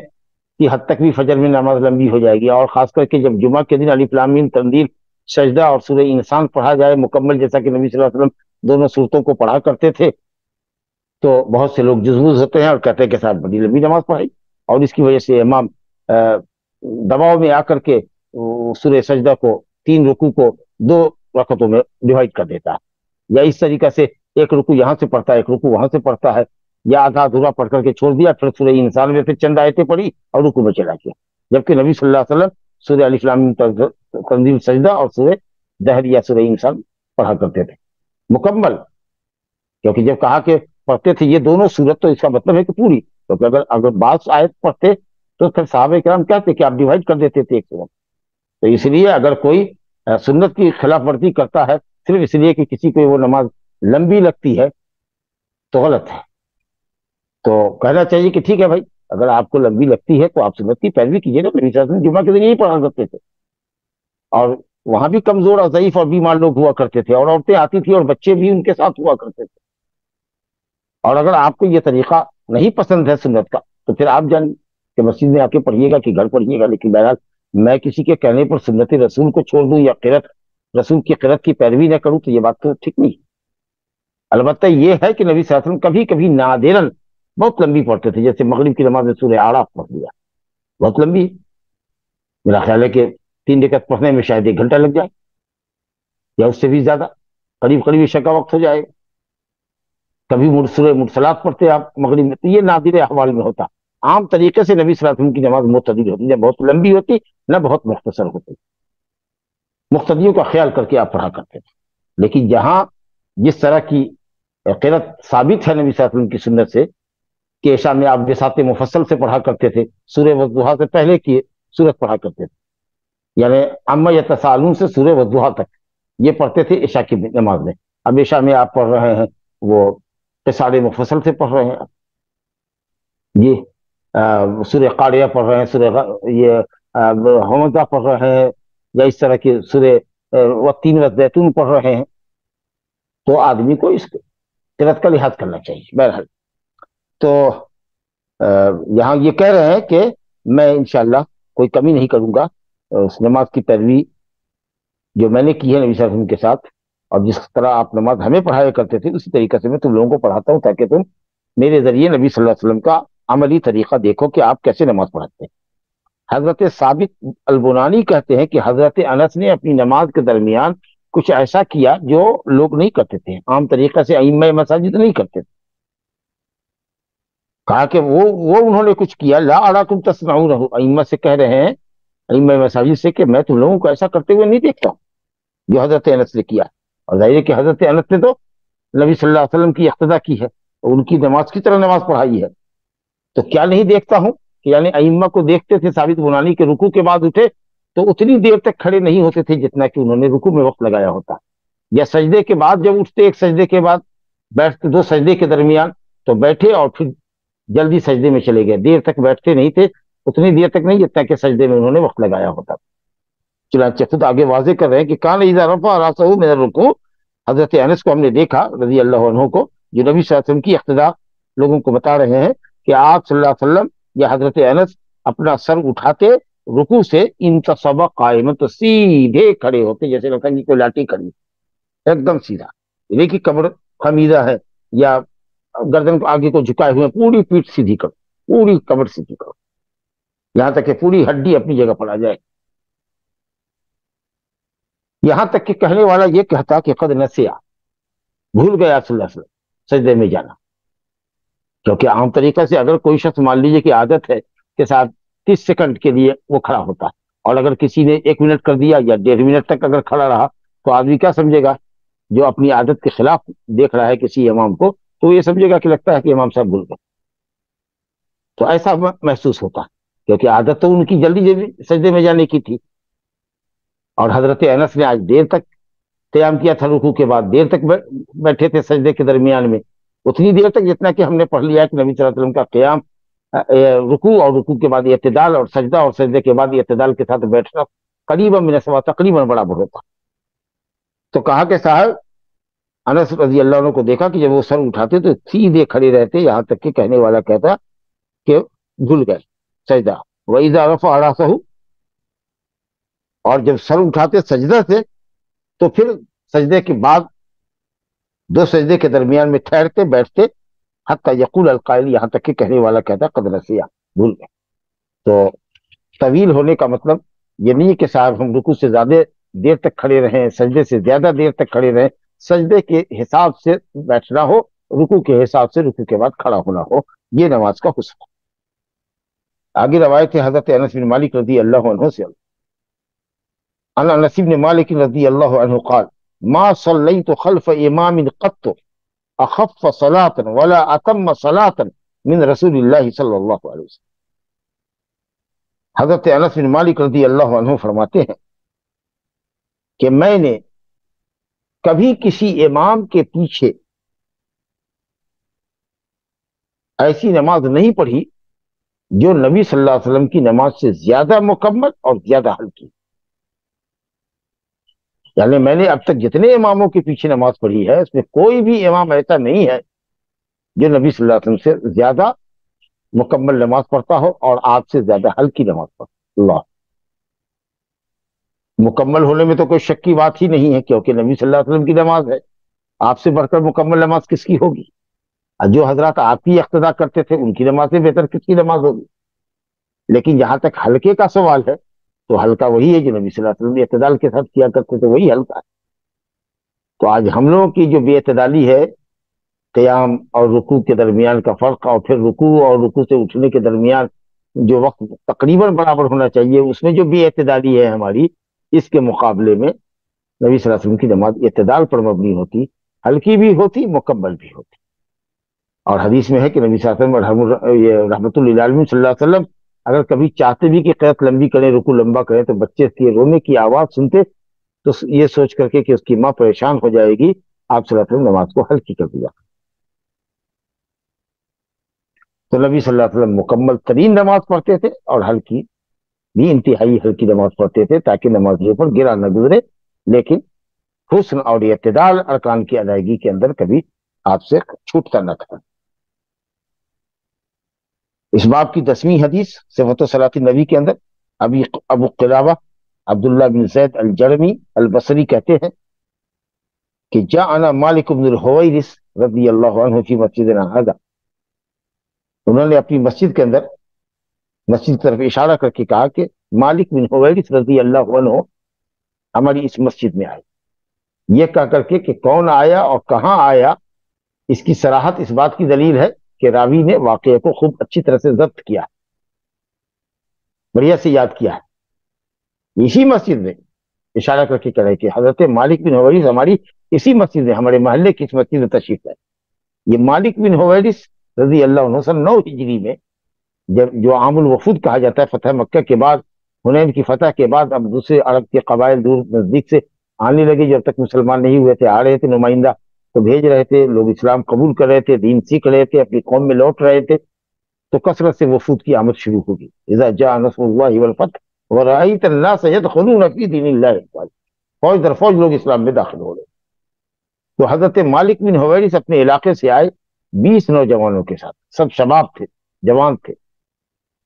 کی حد تک بھی فجر میں نماز لمبی ہو جائے گی. اور خاص کر کے جب جمعہ کے دن الف لام میم تنزیل، سجدہ اور سورہ انسان پڑھا جائے مکمل، جیسا کہ نبی صلی اللہ علیہ وسلم دونوں صورتوں کو پڑھا کرتے تھے، تو بہت سے لوگ جزبوز ہوتے ہیں اور کہتے ہیں کہ صاحب بڑی لمبی نماز پڑھائی، اور اس کی وجہ سے امام دباؤ میں آ کر کے سورہ سجدہ کو 3 رکوع کو 2 رکعتوں میں ڈیوائڈ کر دیتا ہے، یا اس طریقہ سے ایک رکوع یہاں سے پڑھتا ہے ایک رکوع وہاں سے پڑھتا ہے، یا آدھا ادھورا پڑھ کر کے چھوڑ دیا، پھر سورہ انسان میں پھر چند آیتیں پڑھی اور رکوع میں چلا گیا. جبکہ نبی صلی اللہ علیہ وسلم سورہ الف لام میم تنزیل، سجدہ اور سورہ دہر یا سورہ انسان پڑھا کرتے تھے مکمل. کیونکہ جب کہا کہ پڑھتے تھے یہ دونوں صورت، تو اس کا مطلب ہے کہ پوری، کیونکہ اگر بعض آیت پڑھتے تو پھر صحابہ کرام کہتے کہ آپ ڈیوائڈ کر دیتے تھے ایک صورت. تو اس لیے اگر کوئی سنت کی خلاف ورزی کرتا ہے صرف اس لیے کہ کسی کو وہ نماز لمبی لگتی ہے تو غلط ہے. تو کہنا چاہیے کہ ٹھیک ہے بھائی، اگر آپ کو لمبی لگتی ہے تو آپ سنت کی پیروی کیجیے گا. نبی صلی اللہ علیہ وسلم جمعہ کے دن یہی پڑھا کرتے تھے، اور وہاں بھی کمزور اور ضعیف اور بیمار لوگ ہوا کرتے تھے، اور عورتیں آتی تھی اور بچے بھی ان کے ساتھ ہوا کرتے تھے. اور اگر آپ کو یہ طریقہ نہیں پسند ہے سنت کا تو پھر آپ جان کہ مسجد میں آ کے پڑھیے گا کہ گھر پڑھیے گا. لیکن بہرحال میں کسی کے کہنے پر سنت رسول کو چھوڑ دوں یا قرأت رسول کی قرأت کی پیروی نہ کروں تو یہ بات تو ٹھیک نہیں. البتہ یہ ہے کہ نبی صلی اللہ علیہ وسلم کبھی کبھی نادراً بہت لمبی پڑھتے تھے، جیسے مغرب کی نماز میں سورہ اعراف پڑھ لیا، بہت لمبی، میرا خیال ہے کہ 3 رکعت پڑھنے میں شاید 1 گھنٹہ لگ جائے یا اس سے بھی زیادہ، قریب عشاء کا وقت ہو جائے. کبھی سورہ مرسلات پڑھتے آپ مغرب میں، تو یہ نادر احوال میں ہوتا. عام طریقے سے نبی صلی اللہ علیہ وسلم کی نماز معتدل ہوتی، نہ بہت لمبی ہوتی نہ بہت مختصر ہوتی، مقتدیوں کا خیال کر کے آپ پڑھا کرتے تھے. لیکن جہاں جس طرح کی قرأت ثابت ہے نبی صلی اللہ علیہ وسلم کی سنت سے کہ عشاء میں آپ بساط مفصل سے پڑھا کرتے تھے، سورہ والضحیٰ سے پہلے کی سورت پڑھا کرتے تھے، یعنی عما یتساءلون سے سورہ والضحیٰ تک یہ پڑھتے تھے عشاء کی نماز میں۔ اب عشاء میں آپ پڑھ رہے ہیں وہ قصار مفصل سے پڑھ رہے ہیں جی، سورہ قاریہ پڑھ رہے ہیں، یہ حمزہ پڑھ رہے ہیں، یا اس طرح کی سورہ والتین والزیتون پڑھ رہے ہیں، تو آدمی کو اس قرأت کا لحاظ کرنا چاہیے۔ بہرحال تو یہاں یہ کہہ رہے ہیں کہ میں انشاءاللہ کوئی کمی نہیں کروں گا اس نماز کی پیروی جو میں نے کی ہے نبی صلی اللہ علیہ وسلم کے ساتھ، اور جس طرح آپ نماز ہمیں پڑھایا کرتے تھے اسی طریقے سے میں تم لوگوں کو پڑھاتا ہوں، تاکہ تم میرے ذریعے نبی صلی اللہ علیہ وسلم کا عملی طریقہ دیکھو کہ آپ کیسے نماز پڑھاتے ہیں۔ حضرت ثابت البنانی کہتے ہیں کہ حضرت انس نے اپنی نماز کے درمیان کچھ ایسا کیا جو لوگ نہیں کرتے تھے، عام طریقے سے ائمہ مساجد نہیں کرتے تھے۔ کہا کہ وہ انہوں نے کچھ کیا، لا اراکم تسمعونہ، ائمہ سے کہہ رہے ہیں، ائمہ مساجد سے، کہ میں تم لوگوں کو ایسا کرتے ہوئے نہیں دیکھتا ہوں جو حضرت انس نے کیا۔ اور ظاہر ہے کہ حضرت انس نے تو نبی صلی اللہ علیہ وسلم کی اقتدا کی ہے، ان کی نماز کی طرح نماز پڑھائی ہے، تو کیا نہیں دیکھتا ہوں کہ یعنی ائمہ کو دیکھتے تھے ثابت بنانی کے رکوع کے بعد اٹھے تو اتنی دیر تک کھڑے نہیں ہوتے تھے جتنا کہ انہوں نے رکوع میں وقت لگایا ہوتا، یا سجدے کے بعد جب اٹھتے ایک سجدے کے بعد بیٹھتے دو سجدے کے درمیان تو بیٹھے اور پھر جلدی سجدے میں چلے گئے، دیر تک بیٹھتے نہیں تھے، اتنی دیر تک نہیں جتنا کہ سجدے میں انہوں نے وقت لگایا ہوتا۔ چنانچہ خود آگے واضح کر رہے ہیں کہ کان اذا رفع راسہ من الرکوع، حضرت انس کو ہم نے دیکھا رضی اللہ عنہ کو، جو نبی صلی اللہ علیہ وسلم کی اقتدا لوگوں کو بتا رہے ہیں کہ آپ صلی اللہ علیہ وسلم یا حضرت انس اپنا سر اٹھاتے رکوع سے انتصب قائما، تو سیدھے کھڑے ہوتے، جیسے لگتا ہے کہ کوئی لاٹھی کھڑی ایک دم سیدھا، یہ کہ کمر خمیدہ ہے یا گردن کو آگے کو جھکائے ہوئے، پوری پیٹھ سیدھی کرو، پوری کمر سیدھی کرو، یہاں تک کہ پوری ہڈی اپنی جگہ پر آ جائے، یہاں تک کہ کہنے والا یہ کہتا کہ قد نسیا، بھول گیا صلی اللہ علیہ وسلم سجدے میں جانا، کیونکہ عام طریقے سے اگر کوئی شخص مان لیجیے کہ عادت ہے کہ ساتھ 30 سیکنڈ کے لیے وہ کھڑا ہوتا ہے، اور اگر کسی نے 1 منٹ کر دیا یا 1.5 منٹ تک اگر کھڑا رہا تو آدمی کیا سمجھے گا؟ جو اپنی عادت کے خلاف دیکھ رہا ہے کسی امام کو تو یہ سمجھے گا کہ لگتا ہے کہ امام صاحب بھول گئے، تو ایسا محسوس ہوتا کیونکہ عادت تو ان کی جلدی جلدی سجدے میں جانے کی تھی، اور حضرت انس نے آج دیر تک قیام کیا تھا، رکوع کے بعد دیر تک بیٹھے تھے سجدے کے درمیان میں، اتنی دیر تک جتنا کہ ہم نے پڑھ لیا کہ نبی صلی اللہ علیہ وسلم کا قیام، رکوع اور رکوع کے بعد اعتدال، اور سجدہ اور سجدے کے بعد اعتدال کے ساتھ بیٹھنا قریبا من السوا، تقریباً برابر ہوتا۔ تو کہا کہ صاحب انس رضی اللہ عنہ کو دیکھا کہ جب وہ سر اٹھاتے تو سیدھے کھڑے رہتے، یہاں تک کہ کہنے والا کہتا کہ بھول گئے سجدہ، وَإِذَا رَفَعَ رَأْسَهُ، اور جب سر اٹھاتے سجدہ سے تو پھر سجدے کے بعد 2 سجدے کے درمیان میں ٹھہرتے بیٹھتے، حتی یقول القائل، یہاں تک کہ کہنے والا کہتا قد نسیا، بھول گئے۔ تو طویل ہونے کا مطلب یہ نہیں کہ صاحب ہم رکوع سے زیادہ دیر تک کھڑے رہیں، سجدے سے زیادہ دیر تک کھڑے رہیں، سجدے کے حساب سے بیٹھنا ہو، رکوع کے حساب سے رکوع کے بعد کھڑا ہونا ہو، یہ نماز کا حسن ہے۔ آگے روایت ہے حضرت انس بن مالک رضی اللہ عنہ سے، عن انس بن مالک رضی اللہ عنہ قال ما صلیت خلف امام قط اخف صلاة ولا اتم صلاة من رسول اللہ صلی اللہ علیہ وسلم۔ حضرت انس بن مالک رضی اللہ عنہ فرماتے ہیں کہ میں نے کبھی کسی امام کے پیچھے ایسی نماز نہیں پڑھی جو نبی صلی اللہ علیہ وسلم کی نماز سے زیادہ مکمل اور زیادہ ہلکی، یعنی میں نے اب تک جتنے اماموں کے پیچھے نماز پڑھی ہے اس میں کوئی بھی امام ایسا نہیں ہے جو نبی صلی اللہ علیہ وسلم سے زیادہ مکمل نماز پڑھتا ہو اور آپ سے زیادہ ہلکی نماز پڑھتا۔ اللہ، مکمل ہونے میں تو کوئی شک کی بات ہی نہیں ہے، کیونکہ نبی صلی اللہ علیہ وسلم کی نماز ہے، آپ سے بڑھ کر مکمل نماز کس کی ہوگی؟ جو حضرات آپ کی اقتدا کرتے تھے ان کی نماز سے بہتر کس کی نماز ہوگی؟ لیکن جہاں تک ہلکے کا سوال ہے تو ہلکا وہی ہے جو نبی صلی اللہ علیہ وسلم اعتدال کے ساتھ کیا کرتے تھے، وہی ہلکا ہے۔ تو آج ہم لوگوں کی جو بے اعتدالی ہے، قیام اور رکوع کے درمیان کا فرق، اور پھر رکوع اور رکوع سے اٹھنے کے درمیان جو وقت تقریباً برابر ہونا چاہیے، اس میں جو بے اعتدالی ہے ہماری، اس کے مقابلے میں نبی صلی اللہ علیہ وسلم کی نماز اعتدال پر مبنی ہوتی، ہلکی بھی ہوتی، مکمل بھی ہوتی۔ اور حدیث میں ہے کہ نبی صلی اللہ علیہ وسلم یہ رحمت للعالمین صلی اللہ علیہ وسلم اگر کبھی چاہتے بھی کہ قرأت لمبی کریں، رکوع لمبا کریں، تو بچے کے رونے کی آواز سنتے تو یہ سوچ کر کے کہ اس کی ماں پریشان ہو جائے گی، آپ صلی اللہ علیہ وسلم نماز کو ہلکی کر دیا۔ تو نبی صلی اللہ علیہ وسلم مکمل ترین نماز پڑھتے تھے اور ہلکی بھی، انتہائی ہلکی نماز پڑھتے تھے تاکہ نمازیوں پر گرا نہ گزرے، لیکن حسن اور اعتدال ارکان کی ادائیگی کے اندر کبھی آپ سے چھوٹتا نہ تھا۔ اس باب کی 10ویں حدیث صفت صلاۃ النبی کے اندر ابو قلابہ عبداللہ بن زید الجرمی البصری کہتے ہیں کہ جاءنا مالک بن الحویرث رضی اللہ عنہ فی مسجدنا ھذا، انہوں نے اپنی مسجد کے اندر مسجد کی طرف اشارہ کر کے کہا کہ مالک بن حویرث رضی اللہ عنہ ہماری اس مسجد میں آئے۔ یہ کہہ کر کے کہ کون آیا اور کہاں آیا، اس کی صراحت اس بات کی دلیل ہے کہ راوی نے واقعے کو خوب اچھی طرح سے ضبط کیا، بڑھیا سے یاد کیا ہے۔ اسی مسجد میں اشارہ کر کے کہہ رہے کہ حضرت مالک بن حویرث ہماری اسی مسجد میں، ہمارے محلے کی اس مسجد میں تشریف لائے۔ یہ مالک بن حویرث رضی اللہ عنہ سن 9 ہجری میں، جب جو عام الوفود کہا جاتا ہے، فتح مکہ کے بعد، حنین کی فتح کے بعد، اب دوسرے عرب کے قبائل دور نزدیک سے آنے لگے، جب تک مسلمان نہیں ہوئے تھے، آ رہے تھے نمائندہ، تو بھیج رہے تھے، لوگ اسلام قبول کر رہے تھے، دین سیکھ رہے تھے، اپنی قوم میں لوٹ رہے تھے، تو کثرت سے وفود کی آمد شروع ہوگی۔ اذا جاء نصر اللہ والفتح ورأیت الناس يدخلون فی دین اللہ افواجا، فوج در فوج لوگ اسلام میں داخل ہو رہے۔ تو حضرت مالک بن حویرث اپنے علاقے سے آئے 20 نوجوانوں کے ساتھ، سب شباب تھے، جوان تھے،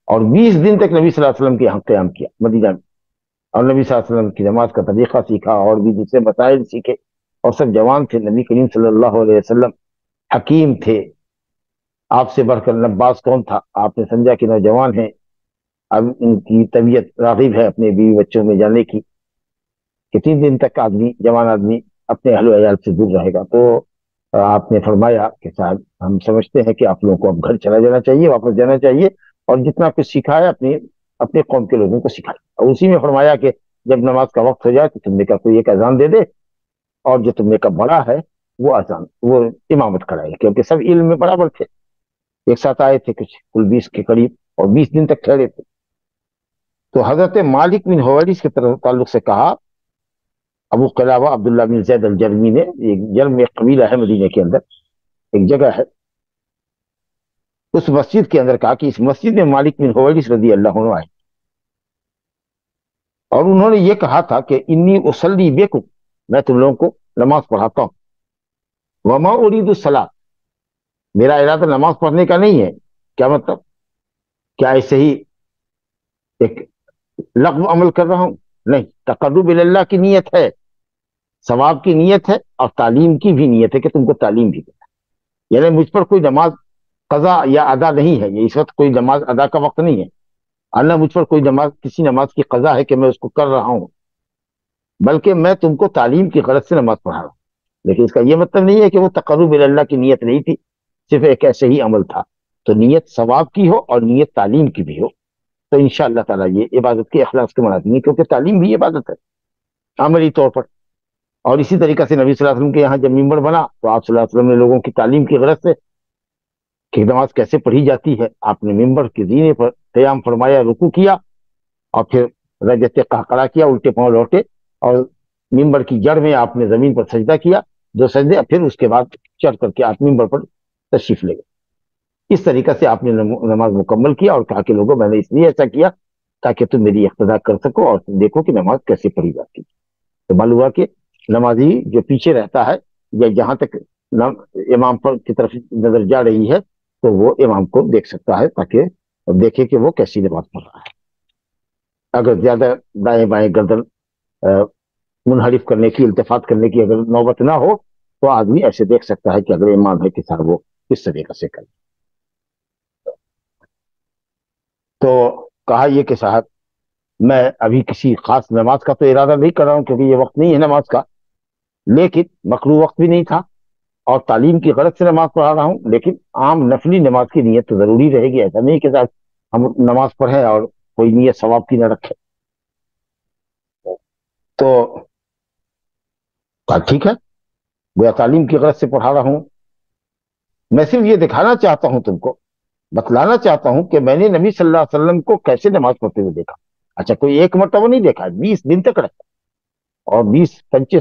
اور 20 دن تک نبی صلی اللہ علیہ وسلم کے یہاں قیام کیا مدینہ میں، اور نبی صلی اللہ علیہ وسلم کی نماز کا طریقہ سیکھا، اور بھی دوسرے مسائل سیکھے، اور سب جوان تھے۔ نبی کریم صلی اللہ علیہ وسلم حکیم تھے، آپ سے بڑھ کر نباز کون تھا؟ آپ نے سمجھا کہ نوجوان ہیں، اب ان کی طبیعت راغب ہے اپنے بیوی بچوں میں جانے کی، کتنے دن تک آدمی، جوان آدمی اپنے اہل و عیال سے دور رہے گا؟ تو آپ نے فرمایا کہ صاحب ہم سمجھتے ہیں کہ آپ لوگوں کو اب گھر چلا جانا چاہیے، واپس جانا چاہیے، اور جتنا کچھ سکھا ہے اپنے قوم کے لوگوں کو سکھائے۔ اور اسی میں فرمایا کہ جب نماز کا وقت ہو جائے تو تم نے کا کوئی ایک اذان دے دے، اور جو تم نے کا بڑا ہے وہ اذان، وہ امامت کرائے، کیونکہ سب علم میں برابر تھے، ایک ساتھ آئے تھے، کچھ کل 20 کے قریب، اور 20 دن تک ٹھہرے تھے۔ تو حضرت مالک بن حویرث کے تعلق سے کہا، ابو قلابہ عبداللہ بن زید الجرمی نے، ایک جرم ایک قبیلہ ہے مدینہ کے اندر، ایک جگہ ہے، اس مسجد کے اندر کہا کہ اس مسجد میں مالک بن حویرث رضی اللہ عنہ آئے، اور انہوں نے یہ کہا تھا کہ انی اصلی بکم، میں تم لوگوں کو نماز پڑھاتا ہوں، وما ارید الصلاۃ، میرا ارادہ نماز پڑھنے کا نہیں ہے۔ کیا مطلب؟ کیا ایسے ہی ایک لغو عمل کر رہا ہوں؟ نہیں، تقرب اللہ کی نیت ہے، ثواب کی نیت ہے، اور تعلیم کی بھی نیت ہے کہ تم کو تعلیم بھی دینا ہے۔ یعنی مجھ پر کوئی نماز قضا یا ادا نہیں ہے، یہ اس وقت کوئی نماز ادا کا وقت نہیں ہے، اللہ مجھ پر کوئی نماز، کسی نماز کی قضا ہے کہ میں اس کو کر رہا ہوں، بلکہ میں تم کو تعلیم کی غرض سے نماز پڑھا رہا ہوں۔ لیکن اس کا یہ مطلب نہیں ہے کہ وہ تقرب اللہ کی نیت نہیں تھی، صرف ایک ایسے ہی عمل تھا۔ تو نیت ثواب کی ہو اور نیت تعلیم کی بھی ہو تو انشاءاللہ تعالیٰ یہ عبادت کے اخلاص کے مناسب ہے، کیونکہ تعلیم بھی عبادت ہے عملی طور پر۔ اور اسی طریقہ سے نبی صلی اللہ علیہ وسلم کے یہاں جب ممبر بنا تو آپ صلی اللہ علیہ وسلم نے لوگوں کی تعلیم کی غرض سے کہ نماز کیسے پڑھی جاتی ہے، آپ نے ممبر کے زینے پر قیام فرمایا، رکوع کیا، اور پھر رجت قہقرہ کیا، الٹے پاؤں لوٹے، اور ممبر کی جڑ میں آپ نے زمین پر سجدہ کیا، 2 سجدے، پھر اس کے بعد چڑھ کر کے آپ ممبر پر تشریف لے گئے۔ اس طریقہ سے آپ نے نماز مکمل کیا، اور کہا کہ لوگوں میں نے اس لیے ایسا کیا تاکہ تم میری اقتداء کر سکو اور تم دیکھو کہ نماز کیسے پڑھی جاتی ہے۔ تو معلوم ہوا کہ نمازی جو پیچھے رہتا ہے یا جہاں تک امام پر کی طرف نظر جا رہی ہے تو وہ امام کو دیکھ سکتا ہے تاکہ دیکھے کہ وہ کیسی نماز پڑھ رہا ہے۔ اگر زیادہ دائیں بائیں گردن منحرف کرنے کی، التفات کرنے کی اگر نوبت نہ ہو تو آدمی ایسے دیکھ سکتا ہے کہ اگر امام ہے کہ صاحب وہ کس طریقے سے کرے۔ تو کہا یہ کہ صاحب میں ابھی کسی خاص نماز کا تو ارادہ نہیں کر رہا ہوں کیونکہ یہ وقت نہیں ہے نماز کا، لیکن مکروہ وقت بھی نہیں تھا، اور تعلیم کی غرض سے نماز پڑھا رہا ہوں، لیکن عام نفلی نماز کی نیت تو ضروری رہے گی، ایسا نہیں کہ صاحب ہم نماز پڑھیں اور کوئی نیت ثواب کی نہ رکھے۔ تو کہا ٹھیک ہے، گویا تعلیم کی غرض سے پڑھا رہا ہوں، میں صرف یہ دکھانا چاہتا ہوں تم کو، بتلانا چاہتا ہوں کہ میں نے نبی صلی اللہ علیہ وسلم کو کیسے نماز پڑھتے ہوئے دیکھا. اچھا کوئی ایک مرتبہ نہیں دیکھا، 20 دن تک رکھا، اور 20 پنچے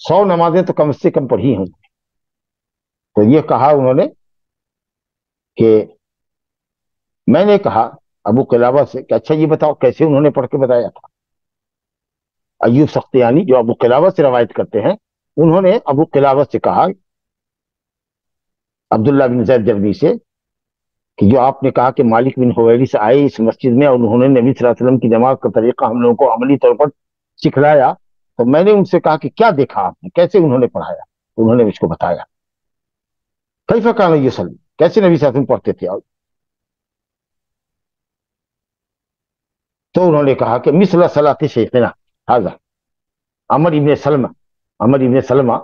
100 نمازیں تو کم سے کم پڑھی ہوں. تو یہ کہا انہوں نے کہ میں نے کہا ابو قلابہ سے کہ اچھا یہ بتاؤ کیسے انہوں نے پڑھ کے بتایا تھا. ایوب سختیانی جو ابو قلابہ سے روایت کرتے ہیں، انہوں نے ابو قلابہ سے کہا عبداللہ بن زید جرمی سے کہ جو آپ نے کہا کہ مالک بن حویرث سے آئے اس مسجد میں اور انہوں نے نبی صلی اللہ علیہ وسلم کی نماز کا طریقہ ہم لوگوں کو عملی طور پر سکھلایا، تو میں نے ان سے کہا کہ کیا دیکھا آپ نے، کیسے انہوں نے پڑھایا. انہوں نے مجھ کو بتایا کیف کان یصلی، کیسے نبی صلی اللہ علیہ وسلم پڑھتے تھے. تو انہوں نے کہا کہ مثل صلاۃ شیخنا ھذا، عمر ابن سلمہ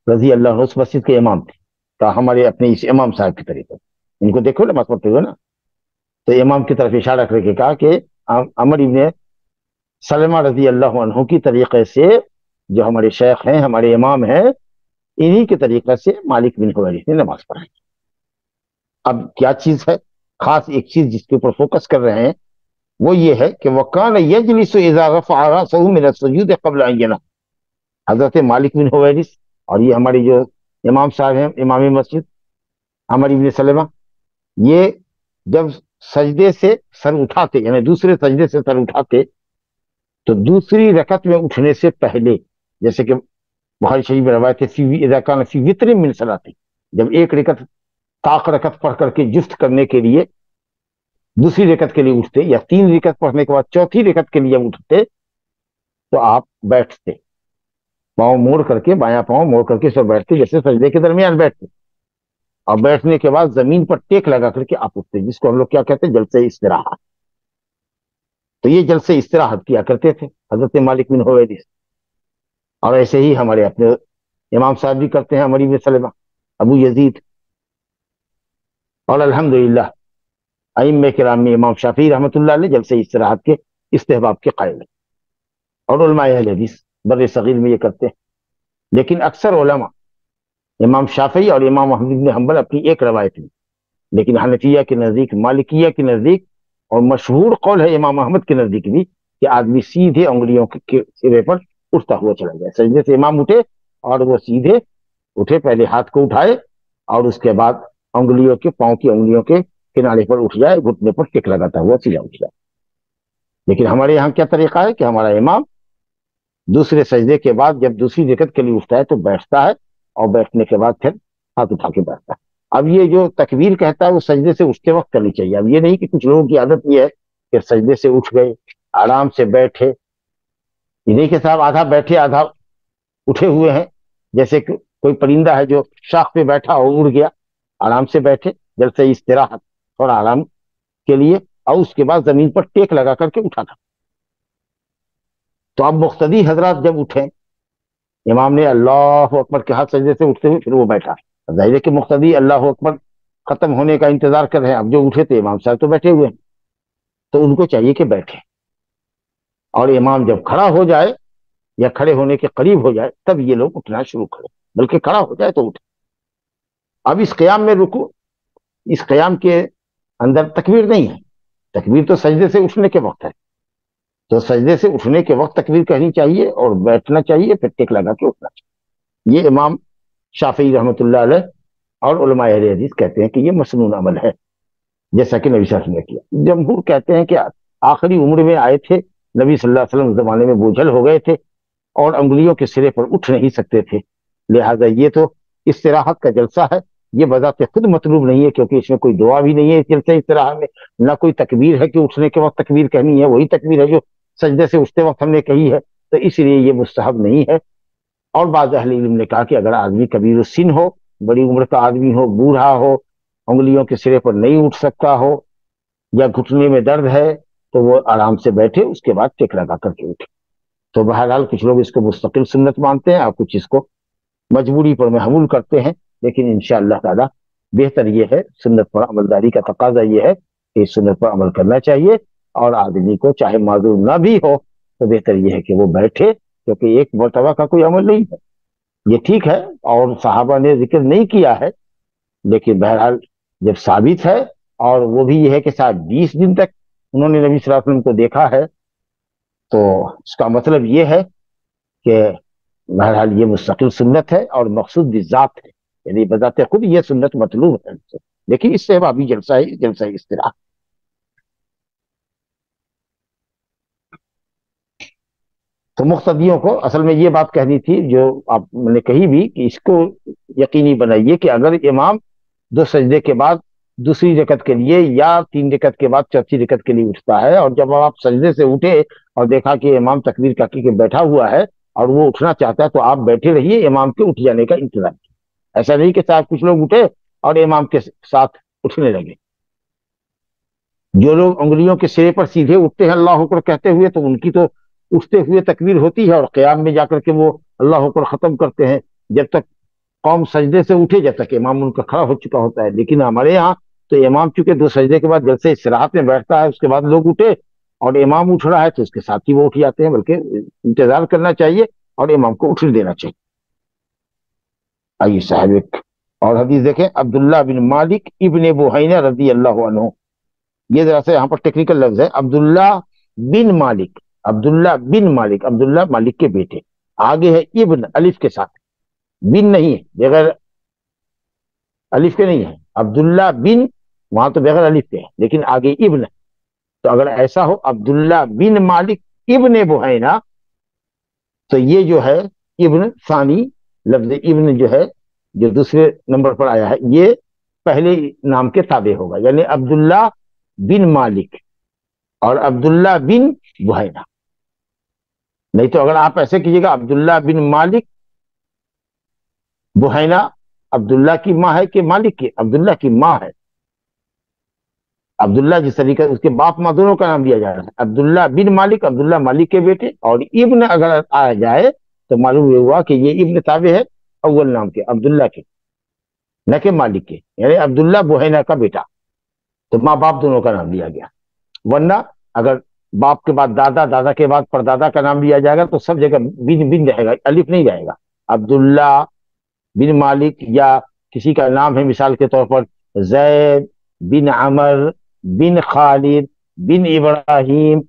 رضی اللہ عنہ اس مسجد کے امام تھے. تو ہمارے اپنے اس امام صاحب کی طریقے ان کو دیکھو نماز پڑھتے ہوئے نا، تو امام کی طرف اشارہ کر کے کہا کہ عمر ابن سلمہ رضی اللہ عنہ کی طریقے سے جو ہمارے شیخ ہیں، ہمارے امام ہیں، انہی کے طریقے سے مالک بن حویرث نے نماز پڑھائی. اب کیا چیز ہے خاص، ایک چیز جس کے اوپر فوکس کر رہے ہیں وہ یہ ہے کہ وَكَانَ يَجْلِسُ إِذَا رَفَعَ رَأْسَهُ مِنَ السُّجُودِ قَبْلَ أَن يَنَامَ. حضرت مالک بن حویرث اور یہ ہماری جو امام صاحب ہیں، امام مسجد عمر ابن سلمہ، یہ جب سجدے سے سر اٹھاتے، یعنی دوسرے سجدے سے سر اٹھاتے، تو دوسری رکعت میں اٹھنے سے پہلے، جیسے کہ بخاری شریف میں روایت ہے اذا کان فی وتر من صلاۃ، جب ایک رکعت طاق رکعت پڑھ کر کے جفت کرنے کے لیے دوسری رکعت کے لیے اٹھتے، یا 3 رکعت پڑھنے کے بعد چوتھی رکعت کے لیے اٹھتے، تو آپ بیٹھتے، پاؤں موڑ کر کے، بایاں پاؤں موڑ کر کے سب بیٹھتے جیسے سجدے کے درمیان بیٹھتے، اور بیٹھنے کے بعد زمین پر ٹیک لگا کر کے آپ اٹھتے، جس کو ہم لوگ کیا کہتے ہیں، جلسہ استراحت. تو یہ جلسہ استراحت کیا کرتے تھے حضرت مالک بن حویرث، اور ایسے ہی ہمارے اپنے امام صاحب بھی کرتے ہیں، عمر بن سلمہ، ابو یزید، اور الحمدللہ ائمہ کرام میں امام شافعی رحمۃ اللہ علیہ جلسہ استراحت کے استحباب کے قائل ہیں، اور علماء اہل حدیث بر صغیر میں یہ کرتے ہیں. لیکن اکثر علماء، امام شافعی اور امام احمد بن حنبل اپنی ایک روایت میں، لیکن حنفیہ کے نزدیک، مالکیہ کے نزدیک، اور مشہور قول ہے امام احمد کے نزدیک بھی، کہ آدمی سیدھے انگلیوں کے سرے پر اٹھتا ہوا چلا جائے. سجدے سے امام اٹھے اور وہ سیدھے اٹھے، پہلے ہاتھ کو اٹھائے اور اس کے بعد انگلیوں کے، پاؤں کی انگلیوں کے کنارے پر اٹھ جائے، گھٹنے پر ٹک لگاتا ہوا سیدھا اٹھ جائے. لیکن ہمارے یہاں کیا طریقہ ہے کہ ہمارا امام دوسرے سجدے کے بعد جب دوسری رکعت کے لیے اٹھتا ہے تو بیٹھتا ہے، اور بیٹھنے کے بعد پھر ہاتھ اٹھا کے بیٹھتا ہے. اب یہ جو تکبیر کہتا ہے وہ سجدے سے اٹھتے وقت کرنی چاہیے. اب یہ نہیں کہ کچھ لوگوں کی عادت یہ ہے کہ سجدے سے اٹھ گئے، آرام سے بیٹھے، یہ نہیں کہ صاحب آدھا بیٹھے آدھا اٹھے ہوئے ہیں، جیسے کہ کوئی پرندہ ہے جو شاخ پہ بیٹھا اور اڑ گیا. آرام سے بیٹھے، جلسہ استراحت اور آرام کے لیے، اور اس کے بعد زمین پر ٹیک لگا کر کے اٹھا تھا. تو اب مقتدی حضرات جب اٹھیں، امام نے اللہ اکبر کے ہاتھ سجدے سے اٹھتے ہوئے پھر وہ بیٹھا، ظاہر ہے کہ مقتدی اللہ اکبر ختم ہونے کا انتظار کر رہے ہیں. اب جو اٹھے تھے امام صاحب تو بیٹھے ہوئے ہیں، تو ان کو چاہیے کہ بیٹھے، اور امام جب کھڑا ہو جائے یا کھڑے ہونے کے قریب ہو جائے تب یہ لوگ اٹھنا شروع کریں، بلکہ کھڑا ہو جائے تو اٹھے. اب اس قیام میں رکو، اس قیام کے اندر تکبیر نہیں ہے، تکبیر تو سجدے سے اٹھنے کے وقت ہے. تو سجدے سے اٹھنے کے وقت تکبیر کہنی چاہیے اور بیٹھنا چاہیے، پھر ٹیک لگا کے اٹھنا چاہیے. یہ امام شافعی رحمۃ اللہ علیہ اور علماء اہل حدیث کہتے ہیں کہ یہ مسنون عمل ہے، جیسا کہ نبی صلی اللہ علیہ وسلم نے کیا. جمہور کہتے ہیں کہ آخری عمر میں آئے تھے نبی صلی اللہ علیہ وسلم، زمانے میں بوجھل ہو گئے تھے اور انگلیوں کے سرے پر اٹھ نہیں سکتے تھے، لہذا یہ تو استراحت کا جلسہ ہے، یہ بذات خود مطلوب نہیں ہے، کیونکہ اس میں کوئی دعا بھی نہیں ہے اس جلسے استراحت میں، نہ کوئی تکبیر ہے کہ اٹھنے کے وقت تکبیر کہنی ہے، وہی تکبیر ہے جو سجدے سے اٹھتے وقت ہم نے کہی ہے، تو اس لیے یہ مستحب نہیں ہے. اور بعض اہل علم نے کہا کہ اگر آدمی کبیر السن ہو، بڑی عمر کا آدمی ہو، بوڑھا ہو، انگلیوں کے سرے پر نہیں اٹھ سکتا ہو، یا گھٹنے میں درد ہے، تو وہ آرام سے بیٹھے، اس کے بعد ٹیک لگا کر کے اٹھے. تو بہرحال کچھ لوگ اس کو مستقل سنت مانتے ہیں اور کچھ اس کو مجبوری پر محمول کرتے ہیں، لیکن انشاءاللہ تعالی بہتر یہ ہے، سنت پر عملداری کا تقاضا یہ ہے کہ اس سنت پر عمل کرنا چاہیے، اور آدمی کو چاہے معذور نہ بھی ہو تو بہتر یہ ہے کہ وہ بیٹھے، کیونکہ ایک مرتبہ کا کوئی عمل نہیں ہے. یہ ٹھیک ہے اور صحابہ نے ذکر نہیں کیا ہے، لیکن بہرحال جب ثابت ہے، اور وہ بھی یہ ہے کہ شاید 20 دن تک انہوں نے نبی صلی اللہ علیہ وسلم کو دیکھا ہے، تو اس کا مطلب یہ ہے کہ بہرحال یہ مستقل سنت ہے اور مقصود بذات ہے، یعنی بذات خود یہ سنت مطلوب ہے، لیکن اس سے ابھی جلسہ استراحت۔ تو مقتدیوں کو اصل میں یہ بات کہنی تھی جو آپ نے کہی بھی، کہ اس کو یقینی بنائیے کہ اگر امام 2 سجدے کے بعد دوسری رکعت کے لیے یا 3 رکعت کے بعد چوتھی رکعت کے لیے اٹھتا ہے، اور جب آپ سجدے سے اٹھے اور دیکھا کہ امام تکبیر کہہ کے بیٹھا ہوا ہے اور وہ اٹھنا چاہتا ہے، تو آپ بیٹھے رہیے، امام کے اٹھ جانے کا انتظار کیجیے۔ ایسا نہیں کہ صاحب کچھ لوگ اٹھے اور امام کے ساتھ اٹھنے لگے۔ جو لوگ انگلیوں کے سرے پر سیدھے اٹھتے ہیں اللہ اکبر کہتے ہوئے، تو ان کی تو اٹھتے ہوئے تکبیر ہوتی ہے، اور قیام میں جا کر کے وہ اللہ اکبر ختم کرتے ہیں جب تک قوم سجدے سے اٹھے، جب تک امام ان کا کھڑا ہو چکا ہوتا ہے۔ لیکن ہمارے یہاں تو امام چونکہ 2 سجدے کے بعد جلسے استراحت میں بیٹھتا ہے، اس کے بعد لوگ اٹھے اور امام اٹھ رہا ہے تو اس کے ساتھ ہی وہ اٹھ جاتے ہیں، بلکہ انتظار کرنا چاہیے اور امام کو اٹھنے دینا چاہیے۔ آئیے صاحب ایک اور حدیث دیکھیں، عبداللہ بن مالک ابن بحینہ رضی اللہ عنہ، یہ ذرا سے یہاں پر ٹیکنیکل لفظ ہے، عبداللہ بن مالک، عبداللہ بن مالک، عبداللہ مالک کے بیٹے، آگے ہے ابن الف کے ساتھ، بن نہیں ہے، بغیر الف کے نہیں ہے، عبداللہ بن وہاں تو بغیر الف کے ہے، لیکن آگے ابن ہے۔ تو اگر ایسا ہو عبداللہ بن مالک ابن بحینہ، تو یہ جو ہے ابن ثانی لفظ ابن جو ہے، جو دوسرے نمبر پر آیا ہے، یہ پہلے نام کے تابع ہوگا، یعنی عبداللہ بن مالک اور عبداللہ بن بحینہ۔ نہیں تو اگر آپ ایسے کیجیے گا عبداللہ بن مالک بحینہ، عبداللہ کی ماں ہے کہ مالک کی؟ عبداللہ کی ماں ہے۔ عبداللہ جس طریقے اس کے باپ ماں دونوں کا نام لیا جا رہا ہے، عبداللہ بن مالک، عبداللہ مالک کے بیٹے، اور ابن اگر آ جائے تو معلوم یہ ہوا کہ یہ ابن تابع ہے اول نام کے، عبداللہ کے، نہ کہ مالک کے، یعنی عبداللہ بحینہ کا بیٹا، تو ماں باپ دونوں کا نام لیا گیا۔ ورنہ اگر باپ کے بعد دادا، دادا کے بعد پردادا کا نام لیا جائے گا تو سب جگہ بن بن رہے گا، الف نہیں جائے گا۔ عبداللہ بن مالک، یا کسی کا نام ہے مثال کے طور پر زید بن عمر بن خالد بن ابراہیم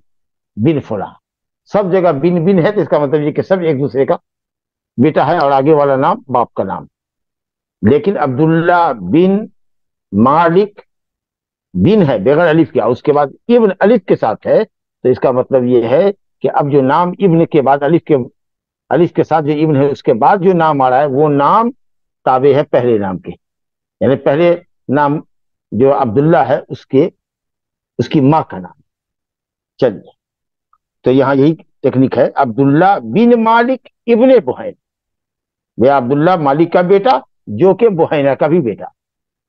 بن فلاں، سب جگہ بن بن ہے، تو اس کا مطلب یہ کہ سب ایک دوسرے کا بیٹا ہے اور آگے والا نام باپ کا نام۔ لیکن عبداللہ بن مالک بن ہے بغیر الف کیا، اس کے بعد ابن الف کے ساتھ ہے، تو اس کا مطلب یہ ہے کہ اب جو نام ابن کے بعد الف کے ساتھ جو ابن ہے، اس کے بعد جو نام آ رہا ہے وہ نام تابع ہے پہلے نام کے، یعنی پہلے نام جو عبداللہ ہے اس کی ماں کا نام۔ چلیے، تو یہاں یہی ٹیکنیک ہے، عبداللہ بن مالک ابن بحینہ، وہ عبداللہ مالک کا بیٹا جو کہ بحینہ کا بھی بیٹا،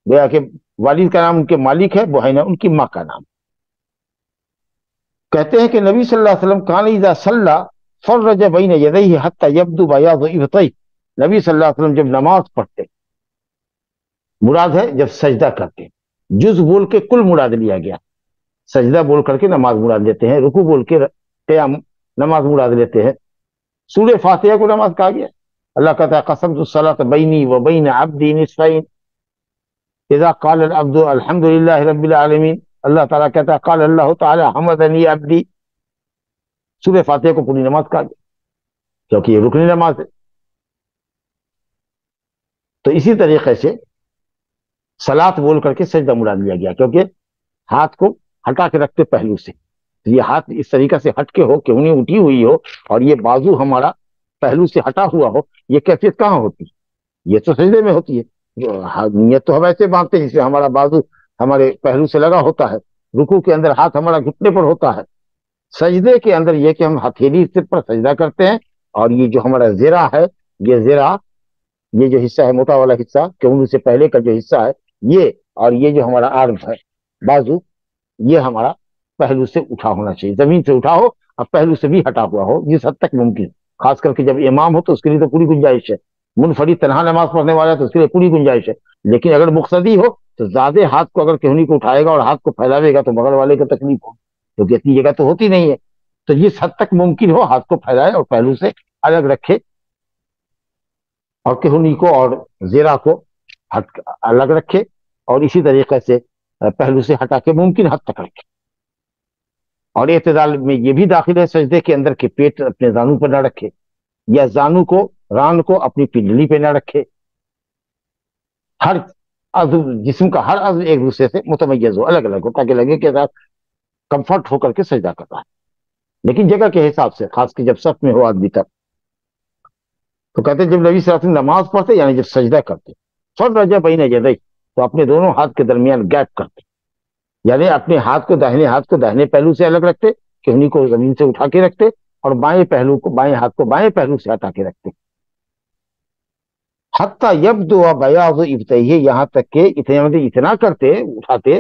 گویا کہ والد کا نام ان کے مالک ہے، بحینہ ان کی ماں کا نام۔ کہتے ہیں کہ نبی صلی اللہ علیہ وسلم کان اذا صلی فرج بین یدیہ حتی یبدو بیاض ابطیہ، نبی صلی اللہ علیہ وسلم جب نماز پڑھتے، مراد ہے جب سجدہ کرتے، جز بول کے کل مراد لیا گیا، سجدہ بول کر کے نماز مراد لیتے ہیں، رکوع بول کے قیام نماز مراد لیتے ہیں، سورہ فاتحہ کو نماز کہا گیا۔ اللہ کہتا ہے قسمت الصلاۃ بینی و بین عبدی نصفین اذا قال العبد الحمد للہ رب العالمین، اللہ تعالیٰ کہتا ہے قال اللہ تعالی حمدنی عبدی، سورہ فاتحہ کو پوری نماز کہا گیا کیونکہ یہ رکنی نماز ہے۔ تو اسی طریقے سے صلاۃ بول کر کے سجدہ مراد لیا گیا، کیونکہ ہاتھ کو ہٹا کے رکھتے پہلو سے، یہ ہاتھ اس طریقے سے ہٹ کے ہو کہ انہیں اٹھی ہوئی ہو اور یہ بازو ہمارا پہلو سے ہٹا ہوا ہو، یہ کیفیت کہاں ہوتی؟ یہ تو سجدے میں ہوتی ہے۔ نیت تو ہم ایسے باندھتے ہیں جس سے ہمارا بازو ہمارے پہلو سے لگا ہوتا ہے، رکوع کے اندر ہاتھ ہمارا گھٹنے پر ہوتا ہے، سجدے کے اندر یہ کہ ہم ہتھیلی سے پر سجدہ کرتے ہیں، اور یہ جو ہمارا زرہ ہے، یہ زرہ، یہ جو حصہ ہے موٹا والا حصہ، کیوں سے پہلے کا جو حصہ ہے یہ، اور یہ جو ہمارا آرم ہے بازو، یہ ہمارا پہلو سے اٹھا ہونا چاہیے، زمین سے اٹھا ہو اور پہلو سے بھی ہٹا ہوا ہو جس حد تک ممکن، خاص کر کے جب امام ہو تو اس کے لیے تو پوری گنجائش ہے، منفرد تنہا نماز پڑھنے والا ہے تو اس کے لیے پوری گنجائش ہے، لیکن اگر مقتدی ہو تو زیادہ ہاتھ کو اگر کہنی کو اٹھائے گا اور ہاتھ کو پھیلاوے گا تو بغل والے کو تکلیف ہو، کیونکہ اتنی جگہ تو ہوتی نہیں ہے، تو جس حد تک ممکن ہو ہاتھ کو پھیلائے اور پہلو سے الگ رکھے۔ اور کہنی کو اور زیرہ کو الگ رکھے، اور اسی طریقے سے پہلو سے ہٹا کے ممکن حد تک رکھے. اور اعتدال میں یہ بھی داخل ہے سجدے کے اندر کہ پیٹ اپنے زانو پر نہ رکھے، یا زانو کو ران کو اپنی پنڈلی پہ نہ رکھے. ہر عضو، جسم کا ہر عضو ایک دوسرے سے متمیز ہو، الگ الگ ہو، تاکہ لگے کہ کمفرٹ ہو کر کے سجدہ کر رہا ہے. لیکن جگہ کے حساب سے، خاص کر جب صف میں ہو آدمی تک. تو کہتے ہیں جب نبی صلی اللہ علیہ وسلم نماز پڑھتے، یعنی جب سجدہ کرتے، فرج بین یدیہ، تو اپنے دونوں ہاتھ کے درمیان گیپ کرتے، یعنی اپنے ہاتھ کو داہنے پہلو سے الگ رکھتے، کہنی کو زمین سے اٹھا کے رکھتے، اور بائیں ہاتھ کو بائیں پہلو سے ہٹا کے رکھتے. حتیٰ یبدو بیاض ابطیہ، یہاں تک کہ اتنا کرتے، اٹھاتے،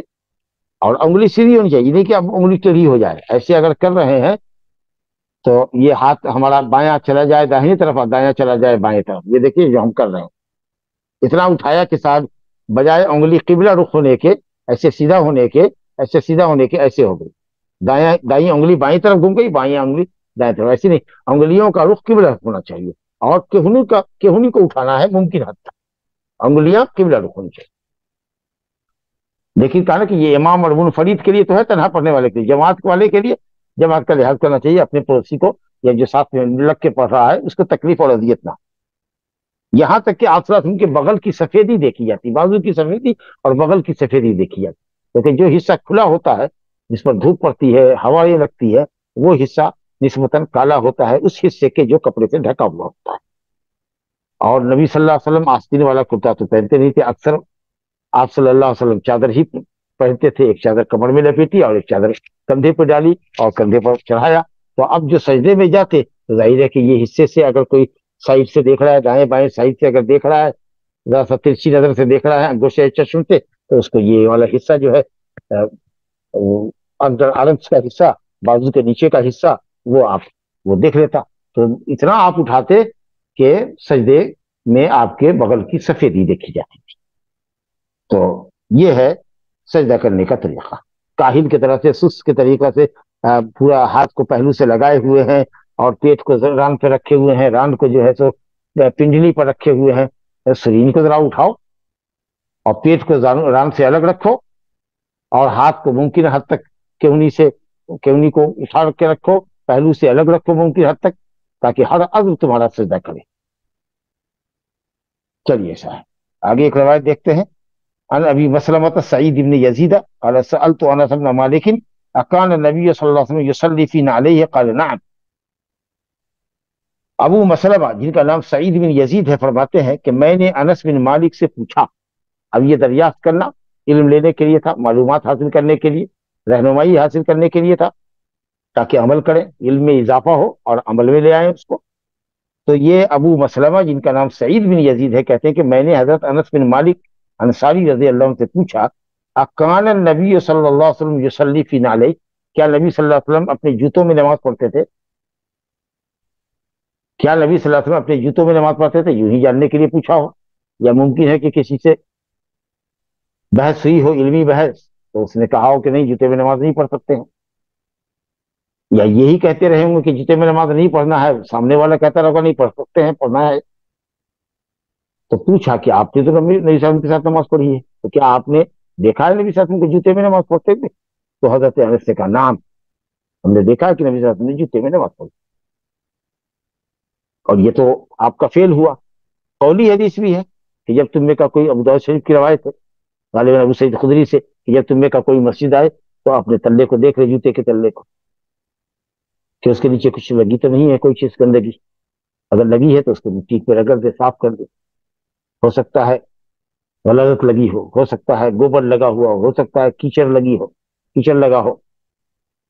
اور انگلی سیدھی ہونی چاہیے، نہیں کہ اب انگلی ٹیڑھی ہو جائے. ایسے اگر کر رہے ہیں تو یہ ہاتھ ہمارا بایاں چلا جائے داہنی طرف اور دایاں چلا جائے بائیں طرف. یہ دیکھیے جو ہم کر رہے ہیں، اتنا اٹھایا کہ ساتھ بجائے انگلی قبلہ رخ ہونے کے، ایسے سیدھا ہونے کے، ایسے ہو گئی. دائیں انگلی بائیں طرف گھوم گئی، بائیں انگلی دائیں طرف. ایسی نہیں، انگلیوں کا رخ قبلہ ہونا چاہیے، اور کہنی کو اٹھانا ہے ممکن حد تک، انگلیاں قبلہ رخ ہونی چاہیے. لیکن کہا نا کہ یہ امام اور منفرد کے لیے تو ہے، تنہا پڑھنے والے کے لیے. جماعت والے کے لیے جماعت کا لحاظ کرنا چاہیے، اپنے پڑوسی کو یا جو ساتھ میں لگ کے پڑھ رہا ہے اس کو تکلیف اور اذیت نہ. یہاں تک کہ آپ ان کے بغل کی سفیدی دیکھی جاتی، بازو کی سفیدی اور بغل کی سفیدی دیکھی جاتی. کیونکہ جو حصہ کھلا ہوتا ہے، جس پر دھوپ پڑتی ہے، ہوائیں لگتی ہے، وہ حصہ نسبتاً کالا ہوتا ہے اس حصے کے جو کپڑے سے ڈھکا ہوا ہوتا ہے. اور نبی صلی اللہ علیہ وسلم آستین والا کرتا تو پہنتے نہیں تھے. اکثر آپ صلی اللہ علیہ وسلم چادر ہی پہنتے تھے، ایک چادر کمر میں لپیٹی اور ایک چادر کندھے پہ ڈالی اور کندھے پر چڑھایا. تو اب جو سجدے میں جاتے تو ظاہر ہے کہ یہ حصے سے اگر کوئی سائڈ سے دیکھ رہا ہے، دائیں بائیں سائڈ سے اگر دیکھ رہا ہے، ذرا سا ترچھی نظر سے دیکھ رہا ہے گوشے چشم سے، تو اس کو یہ والا حصہ جو ہے اندر آرمس کا حصہ، بازو کے نیچے کا حصہ، وہ دیکھ لیتا. تو اتنا آپ اٹھاتے کہ سجدے میں آپ کے بغل کی سفیدی دیکھی جاتی تھی. تو یہ ہے سجدہ کرنے کا طریقہ. کاہل کی طرح سے، سست کے طریقہ سے پورا ہاتھ کو پہلو سے لگائے ہوئے ہیں، اور پیٹ کو ران پہ رکھے ہوئے ہیں، ران کو جو ہے سو پنڈلی پر رکھے ہوئے ہیں. سرین کو ذرا اٹھاؤ اور پیٹ کو ران سے الگ رکھو، اور ہاتھ کو ممکن حد تک کہنی کو اٹھا کے رکھو، پہلو سے الگ رکھو ممکن حد تک، تاکہ ہر عضو تمہارا سجدہ کرے. چلیے صاحب آگے ایک روایت دیکھتے ہیں. عن ابی مسلمۃ سعید بن یزید قال سألت انس بن مالک اکان النبی صلی اللہ علیہ وسلم یصلی فینا علیہ قال نعم. ابو مسلمہ جن کا نام سعید بن یزید ہے فرماتے ہیں کہ میں نے انس بن مالک سے پوچھا. اب یہ دریافت کرنا علم لینے کے لیے تھا، معلومات حاصل کرنے کے لیے، رہنمائی حاصل کرنے کے لیے تھا، تاکہ عمل کریں، علم میں اضافہ ہو اور عمل میں لے آئیں اس کو. تو یہ ابو مسلمہ جن کا نام سعید بن یزید ہے کہتے ہیں کہ میں نے حضرت انس بن مالک انصاری رضی اللہ عنہ سے پوچھا اکان النبی صلی اللہ علیہ وسلم یصلی فی نعلیہ، کیا نبی صلی اللہ علیہ وسلم اپنے جوتوں میں نماز پڑھتے تھے؟ کیا نبی صلی اللہ علیہ وسلم اپنے جوتوں میں نماز پڑھتے تھے؟ یوں ہی جاننے کے لیے پوچھا ہو، یا ممکن ہے کہ کسی سے بحث ہوئی ہو، علمی بحث، تو اس نے کہا ہو کہ نہیں جوتے میں نماز نہیں پڑھ سکتے ہیں. یا یہی کہتے رہے ہوں گے کہ جوتے میں نماز نہیں پڑھنا ہے، سامنے والا کہتا رہا نہیں پڑھ سکتے ہیں، پڑھنا ہے. تو پوچھا کہ آپ نے تو نبی صلی اللہ علیہ وسلم کے ساتھ نماز پڑھی ہے، تو کیا آپ نے دیکھا ہے نبی صلی اللہ علیہ وسلم کے جوتے میں نماز پڑھتے تھے؟ تو حضرت انس نے کہا نعم، ہم نے دیکھا ہے کہ نبی صلی اللہ علیہ وسلم نے جوتے میں نماز پڑھی. اور یہ تو آپ کا فعل ہوا. قولی حدیث بھی ہے کہ جب تم میں کا کوئی، ابو داؤد شریف کی روایت ہے غالباً ابو سعید خدری سے، کہ جب تم میں کا کوئی مسجد آئے تو اپنے تلے کو دیکھ لے، جوتے کے تلے کو، کہ اس کے نیچے کچھ لگی تو نہیں ہے کوئی چیز گندگی. اگر لگی ہے تو اس کو مٹی پہ رگڑ دے، صاف کر دے. ہو سکتا ہے غلط لگی ہو سکتا ہے گوبر لگا ہوا ہو سکتا ہے کیچڑ لگا ہو،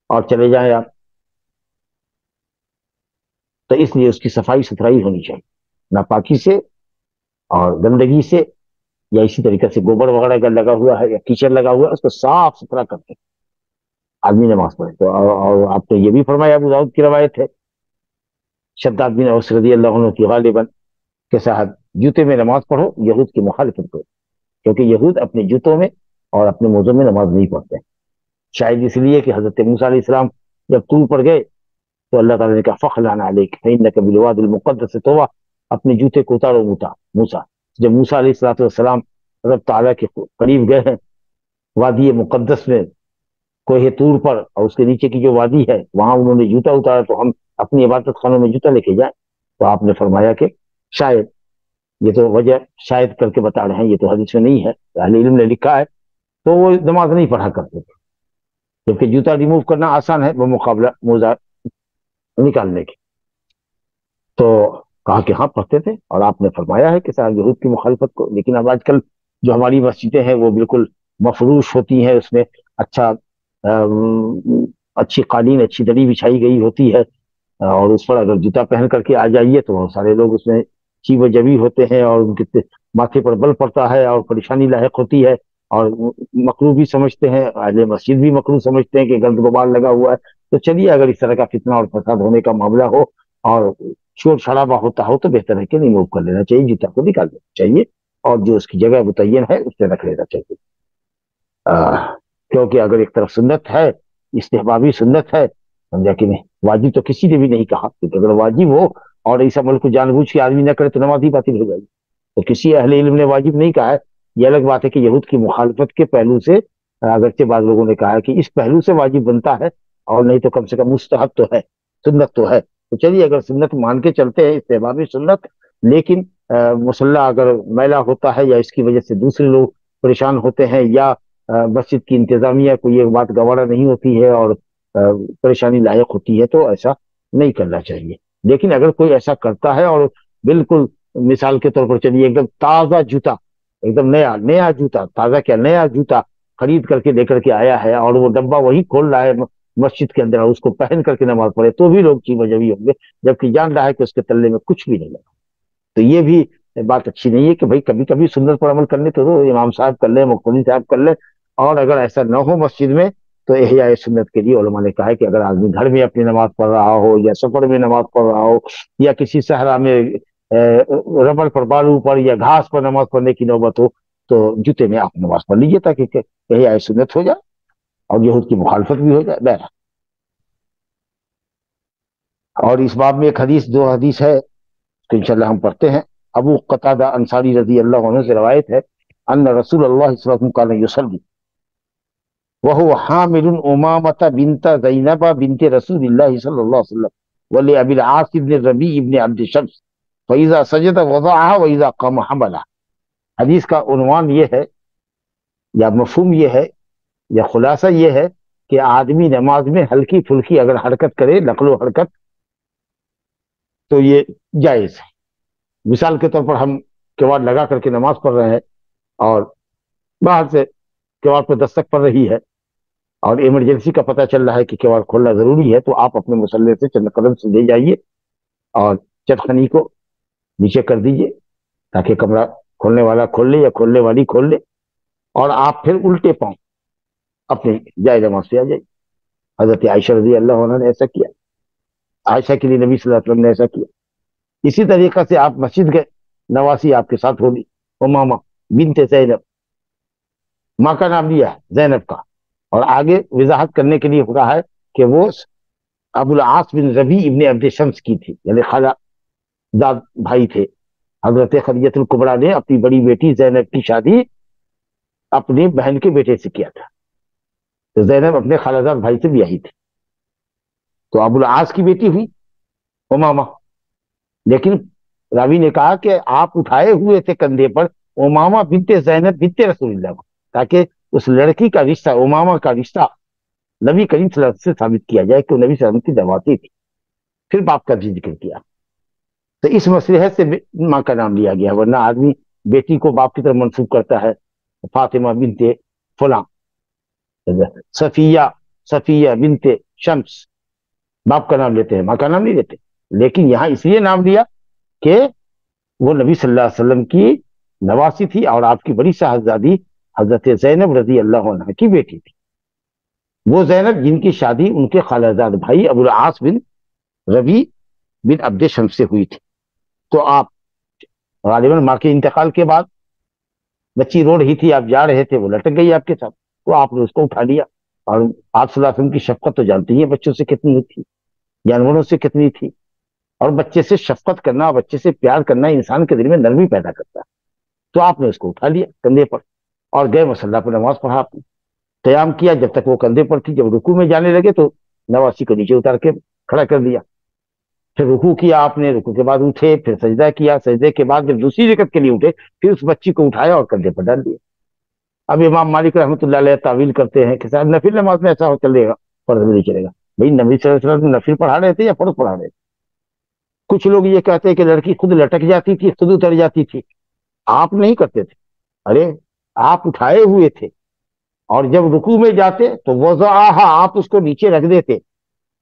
اور چلے جائیں آپ. تو اس لیے اس کی صفائی ستھرائی ہونی چاہیے، ناپاکی سے اور گندگی سے، یا اسی طریقے سے گوبر وغیرہ اگر لگا ہوا ہے یا کیچڑ لگا ہوا ہے، اس کو صاف ستھرا کر کے آدمی نماز پڑھے. تو اور آپ نے یہ بھی فرمایا، ابو داؤد کی روایت ہے شداد بن اوس رضی اللہ عنہ کی غالباً کہ صاحب جوتے میں نماز پڑھو یہود کی مخالفت کرو، کیونکہ یہود اپنے جوتوں میں اور اپنے موزوں میں نماز نہیں پڑھتے. شاید اس لیے کہ حضرت موسیٰ علیہ السلام جب طور پر گئے تو اللہ تعالیٰ نے کہا فخلع علیک فإنک بالوادی المقدس طویٰ، اپنے جوتے کو اتارو موتا، موسیٰ، جب موسیٰ علیہ السلام رب تعالیٰ کے قریب گئے ہیں وادی مقدس میں کوہ طور پر، اور اس کے نیچے کی جو وادی ہے وہاں انہوں نے جوتا اتارا تو ہم اپنی عبادت خانوں میں جوتا لے کے جائیں، تو آپ نے فرمایا کہ شاید، یہ تو وجہ شاید کر کے بتا رہے ہیں، یہ تو حدیث میں نہیں ہے، اہل علم نے لکھا ہے، تو وہ نماز نہیں پڑھا کرتے تھے، جبکہ جوتا ریموو کرنا آسان ہے بمقابلہ موزہ نکالنے کے۔ تو کہا کہ ہاں پڑھتے تھے، اور آپ نے فرمایا ہے کہ صاحب یہود کی مخالفت کو، لیکن اب آج کل جو ہماری مسجدیں ہیں وہ بالکل مفروش ہوتی ہیں، اس میں اچھی قالین، اچھی دری بچھائی گئی ہوتی ہے، اور اس پر اگر جوتا پہن کر کے آ جائیے تو بہت سارے لوگ اس میں چیب و جبی ہوتے ہیں، اور ان کے ماتھے پر بل پڑتا ہے اور پریشانی لاحق ہوتی ہے، اور مکروہ بھی سمجھتے ہیں، اہل مسجد بھی مکروہ سمجھتے ہیں کہ گند غبار لگا ہوا ہے۔ تو چلیے، اگر اس طرح کا فتنہ اور فساد ہونے کا معاملہ ہو اور شور شرابہ ہوتا ہو تو بہتر ہے کہ ریموو کر لینا چاہیے، جوتا کو نکال دینا چاہیے، اور جو اس کی جگہ متعین ہے اس پہ رکھ لینا چاہیے، کیونکہ اگر ایک طرف سنت ہے، استحبابی سنت ہے، سمجھا کہ نہیں، واجب تو کسی نے بھی نہیں کہا، کیونکہ اگر واجب ہو اور ایسا ملک کو جان بوجھ کے آدمی نہ کرے تو نماز ہی باطل ہو جائے گی، تو کسی اہل علم نے واجب نہیں کہا ہے۔ یہ الگ بات ہے کہ یہود کی مخالفت کے پہلو سے اگرچہ بعض لوگوں نے کہا ہے کہ اس پہلو سے واجب بنتا ہے، اور نہیں تو کم سے کم مستحب تو ہے، سنت تو ہے۔ تو چلیے، اگر سنت مان کے چلتے ہیں، استحبابی سنت، لیکن مسلح اگر میلہ ہوتا ہے یا اس کی وجہ سے دوسرے لوگ پریشان ہوتے ہیں، یا مسجد کی انتظامیہ کو یہ بات گوارا نہیں ہوتی ہے اور پریشانی لاحق ہوتی ہے، تو ایسا نہیں کرنا چاہیے۔ لیکن اگر کوئی ایسا کرتا ہے اور بالکل، مثال کے طور پر چلیے، ایک دم تازہ جوتا، ایک دم نیا جوتا، تازہ کیا، نیا جوتا خرید کر کے لے کر کے آیا ہے، اور وہ ڈبہ وہی کھول رہا ہے مسجد کے اندر، اس کو پہن کر کے نماز پڑھے تو بھی لوگ چیب و جبی ہوں گے، جبکہ جان رہا ہے کہ اس کے تلے میں کچھ بھی نہیں لگا۔ تو یہ بھی بات اچھی نہیں ہے کہ بھائی کبھی کبھی سنت پر عمل کرنے تو امام صاحب کر لیں، مقتدی صاحب کر لیں، اور اگر ایسا نہ ہو مسجد میں تو احیاء سنت کے لیے علماء نے کہا ہے کہ اگر آدمی گھر میں اپنی نماز پڑھ رہا ہو، یا سفر میں نماز پڑھ رہا ہو، یا کسی صحرا میں ربڑ پر، بالو پر یا گھاس پر نماز پڑھنے کی نوبت ہو، تو جوتے میں آپ نماز پڑھ لیجیے تاکہ احیاء سنت ہو جائے اور یہود کی مخالفت بھی ہو جائے۔ بہرحال، اور اس باب میں ایک حدیث، دو حدیث ہے تو انشاءاللہ ہم پڑھتے ہیں۔ ابو قتادہ انصاری رضی اللہ عنہ سے روایت ہے، ان رسول اللہ صلی اللہ علیہ وسلم کان یصلی وهو حامل امامة بنت زینب بنت رسول اللہ صلی اللہ علیہ وسلم ولأبی العاص بن الربیع بن عبد شمس فإذا سجد وضعها وإذا قام حملها۔ حدیث کا عنوان یہ ہے، یا مفہوم یہ ہے، یا خلاصہ یہ ہے کہ آدمی نماز میں ہلکی پھلکی اگر حرکت کرے، نقل و حرکت، تو یہ جائز ہے۔ مثال کے طور پر ہم کیواڑ لگا کر کے نماز پڑھ رہے ہیں، اور باہر سے کیواڑ پہ دستک پڑ رہی ہے، اور ایمرجنسی کا پتہ چل رہا ہے کہ کیواڑ کھولنا ضروری ہے، تو آپ اپنے مصلے سے چند قدم سے لے جائیے اور چٹخنی کو نیچے کر دیجئے تاکہ کمرہ کھولنے والا کھول لے یا کھولنے والی کھول لے، اور آپ پھر الٹے پاؤں اپنے جائے نماز سے آ جائیے۔ حضرت عائشہ رضی اللہ عنہ نے ایسا کیا، عائشہ کے لیے نبی صلی اللہ علیہ وسلم نے ایسا کیا۔ اسی طریقہ سے آپ مسجد گئے، نواسی آپ کے ساتھ ہوگی، امامہ بنت زینب، ماں کا نام لیا ہے زینب کا، اور آگے وضاحت کرنے کے لیے ہو رہا ہے کہ وہ ابو العاص بن ربیع ابن عبد شمس کی تھی، یعنی خالہ داد بھائی تھے۔ حضرت خدیجہ الکبریٰ نے اپنی بڑی بیٹی زینب کی شادی اپنی بہن کے بیٹے سے کیا تھا، تو زینب اپنے خالہ داد بھائی سے بیاہی تھی، تو ابو العاص کی بیٹی ہوئی امامہ۔ لیکن راوی نے کہا کہ آپ اٹھائے ہوئے تھے کندھے پر امامہ بنت زینب بنت رسول اللہ، تاکہ اس لڑکی کا رشتہ، امامہ کا رشتہ، نبی کریم صلی اللہ علیہ وسلم سے ثابت کیا جائے کہ وہ نبی صلی اللہ علیہ وسلم کی دعواتی تھی۔ پھر باپ کا بھی ذکر کیا، تو اس مصلحت سے ماں کا نام لیا گیا، ورنہ آدمی بیٹی کو باپ کی طرف منسوب کرتا ہے، فاطمہ بنت فلاں، صفیہ بنت شمس، باپ کا نام لیتے ہیں، ماں کا نام نہیں لیتے۔ لیکن یہاں اس لیے نام لیا کہ وہ نبی صلی اللہ علیہ وسلم کی نواسی تھی، اور آپ کی بڑی صاحبزادی حضرت زینب رضی اللہ عنہ کی بیٹی تھی، وہ زینب جن کی شادی ان کے خالہ زاد بھائی ابو العاص بن ربیع بن عبد شمس سے ہوئی تھی۔ تو آپ غالباً ماں کے انتقال کے بعد بچی رو رہی تھی، آپ جا رہے تھے، وہ لٹک گئی آپ کے ساتھ، تو آپ نے اس کو اٹھا لیا، اور آپ صلی اللہ علیہ وسلم کی شفقت تو جانتی ہیں بچوں سے کتنی ہوتی، جانوروں سے کتنی تھی، اور بچے سے شفقت کرنا، بچے سے پیار کرنا انسان کے دل میں نرمی پیدا کرتا ہے. تو آپ نے اس کو اٹھا لیا کندھے پر اور گئے مصلی پہ، نماز پڑھا آپ نے، قیام کیا جب تک وہ کندھے پر تھی. جب رکوع میں جانے لگے تو نواسی کو نیچے اتار کے کھڑا کر دیا. پھر رکوع کیا آپ نے، رکوع کے بعد اٹھے، پھر سجدہ کیا، سجدے کے بعد جب دوسری رکعت کے لیے اٹھے پھر اس بچی کو اٹھایا اور کندھے پر ڈال دیا. اب امام مالک رحمۃ اللہ علیہ تعویل کرتے ہیں کہ صاحب نفل نماز میں ایسا ہو چلے گا، فرض میں نہیں چلے گا. بھائی نبی صلی اللہ علیہ وسلم نفل پڑھا رہے تھے یا فرض پڑھا رہے تھے؟ کچھ لوگ یہ کہتے ہیں کہ لڑکی خود لٹک جاتی تھی، خود اتر جاتی تھی، آپ نہیں کرتے تھے. ارے آپ اٹھائے ہوئے تھے اور جب رکوع میں جاتے تو وضعہا آپ اس کو نیچے رکھ دیتے،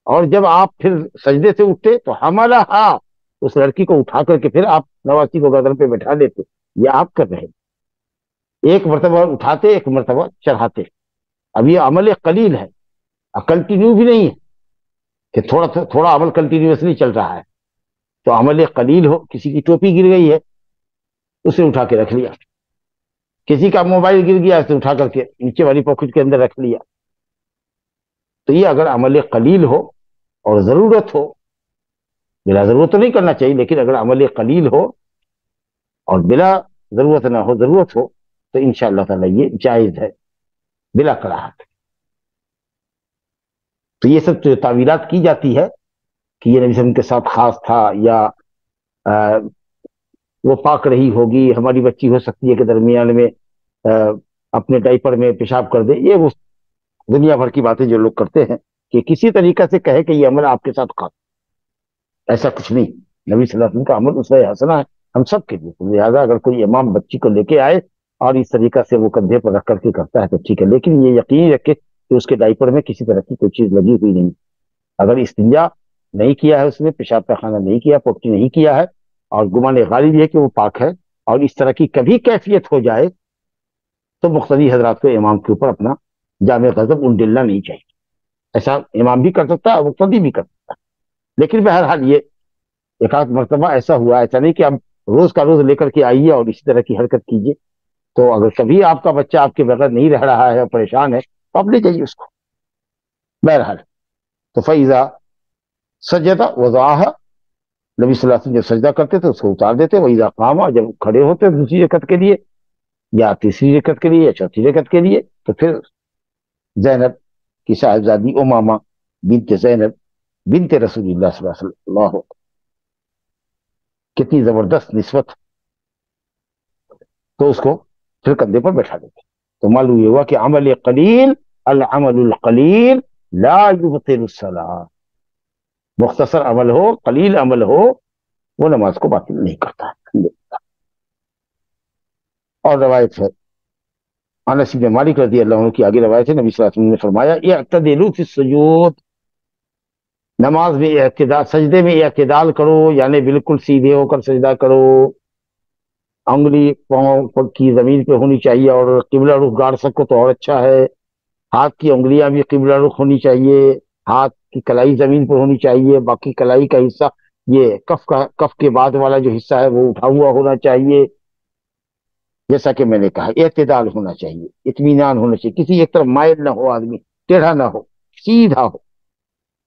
اور جب آپ پھر سجدے سے اٹھتے تو حملہا اس لڑکی کو اٹھا کر کے پھر آپ نواسی کو گردن پہ بٹھا دیتے. یہ آپ کر رہے ہیں، ایک مرتبہ اٹھاتے ایک مرتبہ چڑھاتے. اب یہ عمل قلیل ہے، کنٹینیو بھی نہیں ہے کہ تھوڑا عمل کنٹینیوسلی چل رہا ہے. تو عمل قلیل ہو، کسی کی ٹوپی گر گئی ہے اسے اٹھا کے رکھ لیا، کسی کا موبائل گر گیا اسے اٹھا کر کے نیچے والی پاکٹ کے اندر رکھ لیا. تو یہ اگر عمل قلیل ہو اور ضرورت ہو، بلا ضرورت تو نہیں کرنا چاہیے، لیکن اگر عمل قلیل ہو اور بلا ضرورت نہ ہو، ضرورت ہو، تو انشاءاللہ تعالی یہ جائز ہے بلا کراہت. تو یہ سب جو تعویلات کی جاتی ہے کہ یہ نبی صلی اللہ علیہ وسلم کے ساتھ خاص تھا، یا وہ پاک رہی ہوگی، ہماری بچی ہو سکتی ہے کہ درمیان میں اپنے ڈائپر میں پیشاب کر دے، یہ وہ دنیا بھر کی باتیں جو لوگ کرتے ہیں کہ کسی طریقہ سے کہے کہ یہ عمل آپ کے ساتھ خاص. ایسا کچھ نہیں. نبی صلی اللہ علیہ وسلم کا عمل اسوہ حسنہ ہے ہم سب کے لیے. لہٰذا اگر کوئی امام بچی کو لے کے آئے اور اس طریقہ سے وہ کندھے پر رکھ کر کے کرتا ہے تو ٹھیک ہے، لیکن یہ یقینی رکھے کہ اس کے ڈائپر میں کسی طرح کی کوئی چیز لگی ہوئی نہیں. اگر استنجا نہیں کیا ہے، اس نے پیشاب پاخانہ نہیں کیا، پوٹی نہیں کیا ہے، اور گمان غالب یہ کہ وہ پاک ہے، اور اس طرح کی کبھی کیفیت ہو جائے تو مقتدی حضرات کو امام کے اوپر اپنا جامع غضب انڈلنا نہیں چاہیے. ایسا امام بھی کر سکتا ہے، مقتدی بھی کر سکتا ہے. لیکن بہرحال یہ ایک آدھ مرتبہ ایسا ہوا، ایسا نہیں کہ اب روز کا روز لے کر کے آئیے اور اسی طرح کی حرکت کیجیے. تو اگر کبھی آپ کا بچہ آپ کے بغیر نہیں رہ رہا ہے اور پریشان ہے تو آپ لے جائیے اس کو. بہرحال تو فیضا سجدہ وضعہا، نبی صلی اللہ علیہ وسلم جب سجدہ کرتے تھے اس کو اتار دیتے. وَإِذَا قَامَ، جب کھڑے ہوتے دوسری رکعت کے لیے یا تیسری رکعت کے لیے یا چوتھی رکعت کے لیے تو پھر زینب کی صاحبزادی امامہ بنت زینب بنت رسول اللہ صلی اللہ علیہ وسلم، کتنی زبردست نسبت، تو اس کو پھر کندھے پر بیٹھا دیتے. تو معلوم یہ ہوا کہ عمل قلیل، العمل القلیل لا یبطل الصلاۃ. مختصر عمل ہو، قلیل عمل ہو، وہ نماز کو باطل نہیں کرتا ہے. اور روایت ہے انس بن مالک رضی اللہ عنہ کی، آگے روایت ہے، نبی صلی اللہ علیہ وسلم نے فرمایا اعتدلوا فی السجود، نماز میں اعتدال، سجدے میں اعتدال کرو، یعنی بالکل سیدھے ہو کر سجدہ کرو. انگلی پاؤں کی زمین پہ ہونی چاہیے اور قبلہ رخ گاڑ سکو تو اور اچھا ہے. ہاتھ کی انگلیاں بھی قبلہ رخ ہونی چاہیے، ہاتھ کی کلائی زمین پہ ہونی چاہیے، باقی کلائی کا حصہ، یہ کف کے بعد والا جو حصہ ہے وہ اٹھا ہوا ہونا چاہیے. جیسا کہ میں نے کہا اعتدال ہونا چاہیے، اطمینان ہونا چاہیے، کسی ایک طرف مائل نہ ہو، آدمی ٹیڑھا نہ ہو، سیدھا ہو،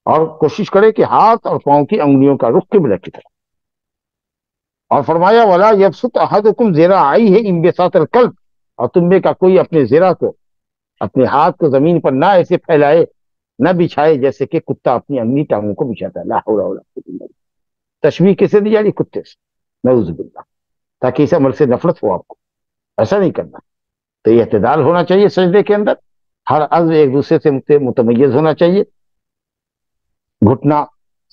اور کوشش کرے کہ ہاتھ اور پاؤں کی انگلیوں کا رخ قبلہ کی طرف. اور فرمایا ولا یبسط احدکم ذراعیہ انبساط الکلب، اور تم میں کا کوئی اپنے ذرا کو، اپنے ہاتھ کو زمین پر نہ ایسے پھیلائے، نہ بچھائے جیسے کہ کتا اپنی انگلی ٹانگوں کو بچھاتا ہے. لا حول ولا قوۃ الا باللہ. تشبیہ کسے دی جا رہی؟ کتے سے، نعوذ باللہ، تاکہ اس عمل سے نفرت ہو آپ کو. ایسا نہیں کرنا. تو یہ اعتدال ہونا چاہیے سجدے کے اندر، ہر عضو ایک دوسرے سے متمیز ہونا چاہیے. گھٹنا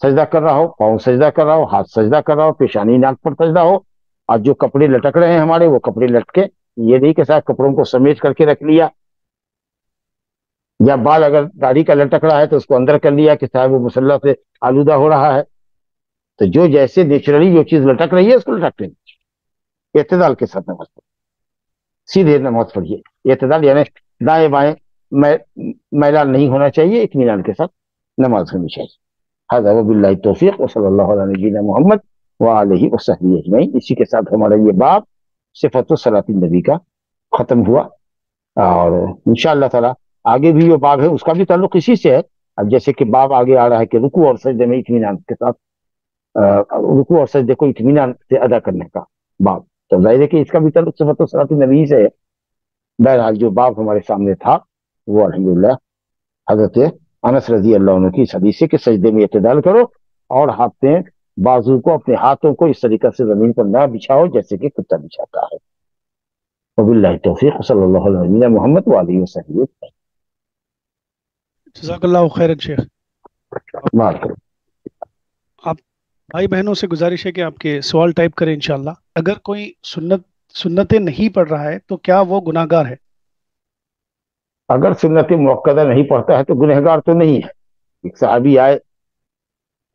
سجدہ کر رہا ہو، پاؤں سجدہ کر رہا ہو، ہاتھ سجدہ کر رہا ہو، پیشانی ناک پر سجدہ ہو، اور جو کپڑے لٹک رہے ہیں ہمارے وہ کپڑے لٹکے، یہ نہیں کہ صاحب کپڑوں کو سمیٹ کر کے رکھ لیا، یا بال اگر داڑھی کا لٹک رہا ہے تو اس کو اندر کر لیا کہ صاحب وہ مصلی سے آلودہ ہو رہا ہے. تو جو جیسے نیچرلی جو چیز لٹک رہی ہے اس کو لٹکنے دیجیے. اعتدال کے ساتھ نماز پڑھیے، سیدھے نماز پڑھیے. اعتدال یعنی دائیں بائیں میلان نہیں ہونا چاہیے، اطمینان کے ساتھ نماز ہونی چاہیے. هذا وباللہ التوفیق وصلی اللہ علی نبینا محمد وآلہ وصحبہ اجمعین. اسی کے ساتھ ہمارا یہ باب صفت صلاۃ النبی کا ختم ہوا، اور انشاءاللہ تعالی آگے بھی جو باب ہے اس کا بھی تعلق اسی سے ہے. اب جیسے کہ باب آگے آ رہا ہے کہ رکوع اور سجدے میں اطمینان کے ساتھ رکوع اور سجدے کو اطمینان سے ادا کرنے کا باب. تو ظاہر ہے کہ اس کا بھی تعلق صفت صلاۃ النبی سے ہے. بہرحال جو باب ہمارے سامنے تھا وہ الحمدللہ حضرت انس رضی اللہ عنہ کی اس حدیث سے کہ سجدے میں اعتدال کرو اور ہاتھیں بازو کو اپنے ہاتھوں کو اس طریقے سے زمین پر نہ بچھاؤ جیسے کہ کتا بچھاتا ہے. وباللہ توفیق صلی اللہ علیہ وسلم محمد وآلہ وسلم. جزاک اللہ خیر شیخ. معاف کرو. آپ بھائی بہنوں سے گزارش ہے کہ آپ کے سوال ٹائپ کریں انشاءاللہ. اگر کوئی سنتیں نہیں پڑھ رہا ہے تو کیا وہ گناہ گار ہے؟ اگر سنت موقدہ نہیں پڑھتا ہے تو گنہگار تو نہیں ہے. ایک صحابی آئے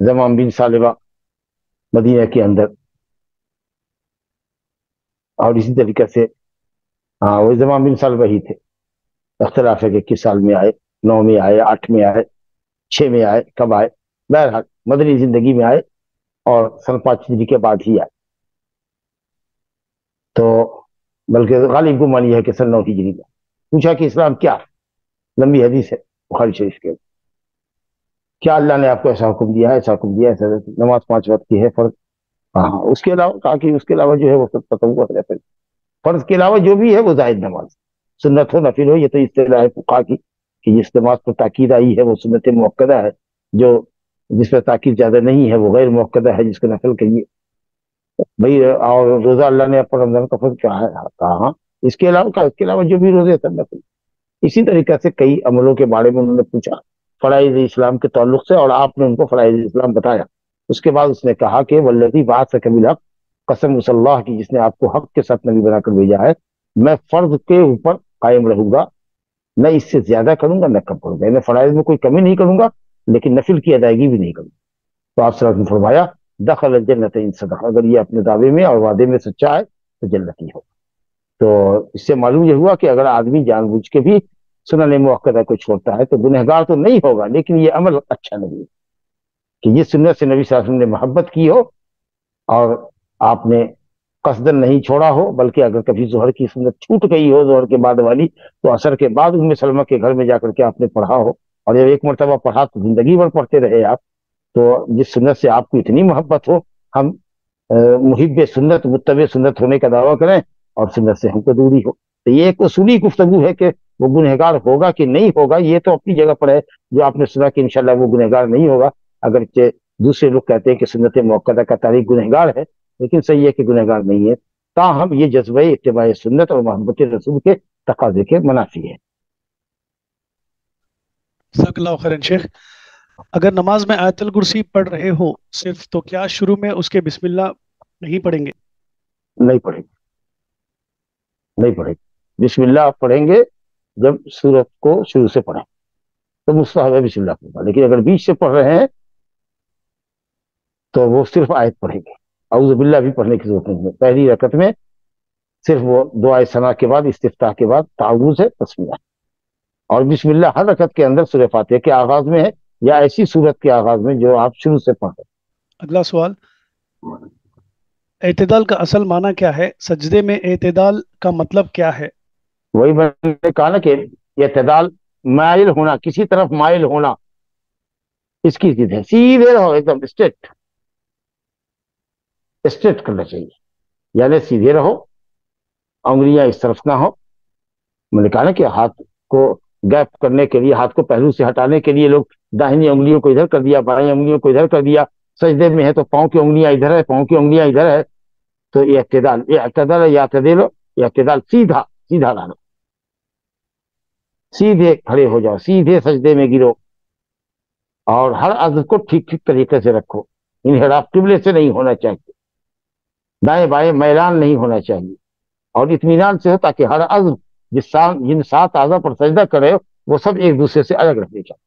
زمام بن سالبہ مدینہ کے اندر اور اسی طریقے سے وہ زمام بن سالبہ ہی تھے. اختلاف ہے کہ کس سال میں آئے, 9 میں آئے, 8 میں آئے, 6 میں آئے, کب آئے. بہرحال مدنی زندگی میں آئے اور سن 5 ہجری کے بعد ہی آئے. تو بلکہ غالب گمان یہ ہے کہ سن 9 ہجری میں. پوچھا کہ اسلام کیا ہے؟ لمبی حدیث ہے بخاری شریف کے. کیا اللہ نے آپ کو ایسا حکم دیا ہے, ایسا حکم دیا ہے؟ نماز 5 وقت کی ہے فرض. ہاں اس کے علاوہ کہا کہ اس کے علاوہ جو ہے وہ تطوع ہے. فرض کے علاوہ جو بھی ہے وہ زائد نماز, سنت ہو نفل ہو. یہ تو اصطلاح فقہا کی کہ جس نماز پر تاکید آئی ہے وہ سنت موقدہ ہے, جو جس پر تاکید زیادہ نہیں ہے وہ غیر موقدہ ہے جس کو نفل کہیے بھائی. اور روزہ اللہ نے آپ پر رمضان کا فرض کیا ہے, کہا اس کے علاوہ جو بھی روزے سب نفل. اسی طریقے سے کئی عملوں کے بارے میں انہوں نے پوچھا فرائض اسلام کے تعلق سے, اور آپ نے ان کو فرائض اسلام بتایا. اس کے بعد اس نے کہا کہ والذی بعثک بالحق, قسم اس اللہ کی جس نے آپ کو حق کے ساتھ نبی بنا کر بھیجا ہے, میں فرض کے اوپر قائم رہوں گا, نہ اس سے زیادہ کروں گا نہ کم کروں گا. میں فرائض میں کوئی کمی نہیں کروں گا لیکن نفل کی ادائیگی بھی نہیں کروں گا. تو آپ صلی اللہ علیہ وسلم نے فرمایا دخل الجنت ان صدق, اگر یہ اپنے دعوے میں اور وعدے میں سچا ہے تو جنتی ہو. تو اس سے معلوم یہ ہوا کہ اگر آدمی جان بوجھ کے بھی سنن موقدہ کو چھوڑتا ہے تو گنہگار تو نہیں ہوگا, لیکن یہ عمل اچھا نہیں ہے کہ یہ سنت سے نبی صلی اللہ علیہ وسلم نے محبت کی ہو اور آپ نے قصدن نہیں چھوڑا ہو, بلکہ اگر کبھی ظہر کی سنت چھوٹ گئی ہو ظہر کے بعد والی, تو عصر کے بعد ام سلمہ کے گھر میں جا کر کے آپ نے پڑھا ہو, اور جب ایک مرتبہ پڑھا تو زندگی بھر پڑھتے رہے آپ. تو جس سنت سے آپ کو اتنی محبت ہو, ہم محب سنت متبع سنت ہونے کا دعویٰ کریں اور سنت سے ہم کو دوری ہو. تو یہ ایک اصولی گفتگو ہے کہ وہ گنہگار ہوگا کہ نہیں ہوگا, یہ تو اپنی جگہ پر ہے. جو آپ نے سنا کہ انشاءاللہ وہ گنہگار نہیں ہوگا, اگرچہ دوسرے لوگ کہتے ہیں کہ سنت موقدہ کا تاریخ گنہگار ہے, لیکن صحیح ہے کہ گنہگار نہیں ہے. تاہم یہ جذبہ اتباع سنت اور محبت رسول کے تقاضے کے منافی ہے. جزاک اللہ خیر شیخ. اگر نماز میں آیت الکرسی پڑھ رہے ہو صرف, تو کیا شروع میں اس کے بسم اللہ نہیں پڑھیں گے؟ نہیں پڑھیں گے, نہیں پڑھیں گے. بسم اللہ پڑھیں گے جب سورت کو شروع سے پڑھیں تو مستحب ہے بسم اللہ پڑھنا, لیکن اگر بیچ سے پڑھ رہے ہیں تو وہ صرف آیت پڑھیں گے. اعوذ باللہ بھی پڑھنے کی ضرورت نہیں ہے. پہلی رکعت میں صرف وہ دعائے ثنا کے بعد استفتاح کے بعد تعوذ ہے, تسمیہ, اور بسم اللہ ہر رکعت کے اندر سورہ فاتحہ کے آغاز میں ہے یا ایسی سورت کے آغاز میں جو آپ شروع سے پڑھ رہے ہیں. اگلا سوال, اعتدال کا اصل معنی کیا ہے؟ سجدے میں اعتدال کا مطلب کیا ہے؟ وہی میں نے کہا نا کہ اعتدال مائل ہونا, کسی طرف مائل ہونا, اس کی ضد ہے. سیدھے رہو, ایک دم اسٹریٹ کرنا چاہیے, یعنی سیدھے رہو, انگلیاں اس طرف نہ ہو. میں نے کہا نا کہ ہاتھ کو گیپ کرنے کے لیے, ہاتھ کو پہلو سے ہٹانے کے لیے لوگ داہنی انگلیوں کو ادھر کر دیا, بائیں انگلیوں کو ادھر کر دیا. سجدے میں ہے تو پاؤں کی انگلیاں ادھر ہے, پاؤں کی انگلیاں ادھر ہے. تو یہ اعتدال, یہ اعتدال ہے, یا اعتدال, یہ اعتدال سیدھا سیدھا لانا, سیدھے کھڑے ہو جاؤ, سیدھے سجدے میں گرو, اور ہر عضو کو ٹھیک ٹھیک طریقے سے رکھو. انحراف قبلے سے نہیں ہونا چاہیے, دائیں بائیں میلان نہیں ہونا چاہیے, اور اطمینان سے ہو تاکہ ہر عضو جن 7 اعضاء پر سجدہ کرے وہ سب ایک دوسرے سے الگ رکھنے چاہیے.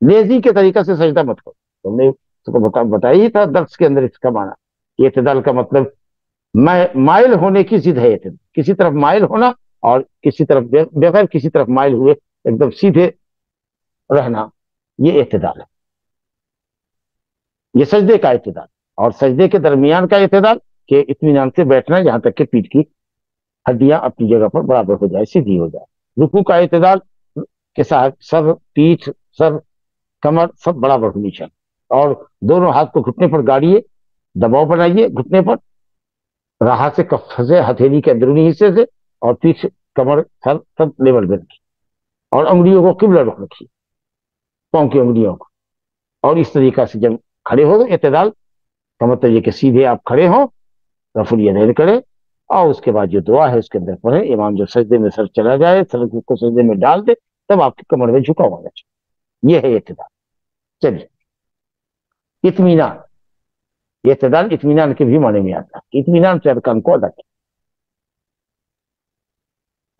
لیزی کے طریقے سے سجدہ مت کرو. تم نے اس کو بتایا ہی تھا درس کے اندر اس کا معنی. اعتدال کا مطلب مائل ہونے کی ضد ہے. اعتدال کسی طرف مائل ہونا اور کسی طرف بغیر کسی طرف مائل ہوئے ایک دم سیدھے رہنا, یہ اعتدال ہے. یہ سجدے کا اعتدال, اور سجدے کے درمیان کا اعتدال کہ اطمینان سے بیٹھنا جہاں تک کہ پیٹھ کی ہڈیاں اپنی جگہ پر برابر ہو جائے, سیدھی ہو جائے. رکوع کا اعتدال کے ساتھ سر, پیٹھ, سر, کمر سب برابر ہونی چاہیے, اور دونوں ہاتھ کو گھٹنے پر گاڑیے دباؤ بنائیے گھٹنے پر، راہ سے کف سے ہتھیلی کے اندرونی حصے سے اور پیچھے کمر سر سب لیول میں رکھیے، اور انگلیوں کو قبلہ رخ رکھیے، پاؤں کی انگلیوں کو، اور اس طریقہ سے جب کھڑے ہو گئے اعتدال کا مطلب یہ کہ سیدھے آپ کھڑے ہوں، رفع الیدین کریں، اور اس کے بعد جو دعا ہے اس کے اندر پڑھیں، امام جو سجدے میں سر چلا جائے سر کو سجدے میں ڈال دے، تب آپ کی کمر میں جھکا ہونا چاہیے، یہ ہے اعتدال۔ چلیے اطمینان، یہ اعتدال اطمینان کے بھی معنی میں آتا ہے، اطمینان سے ارکان کو ادا کیا۔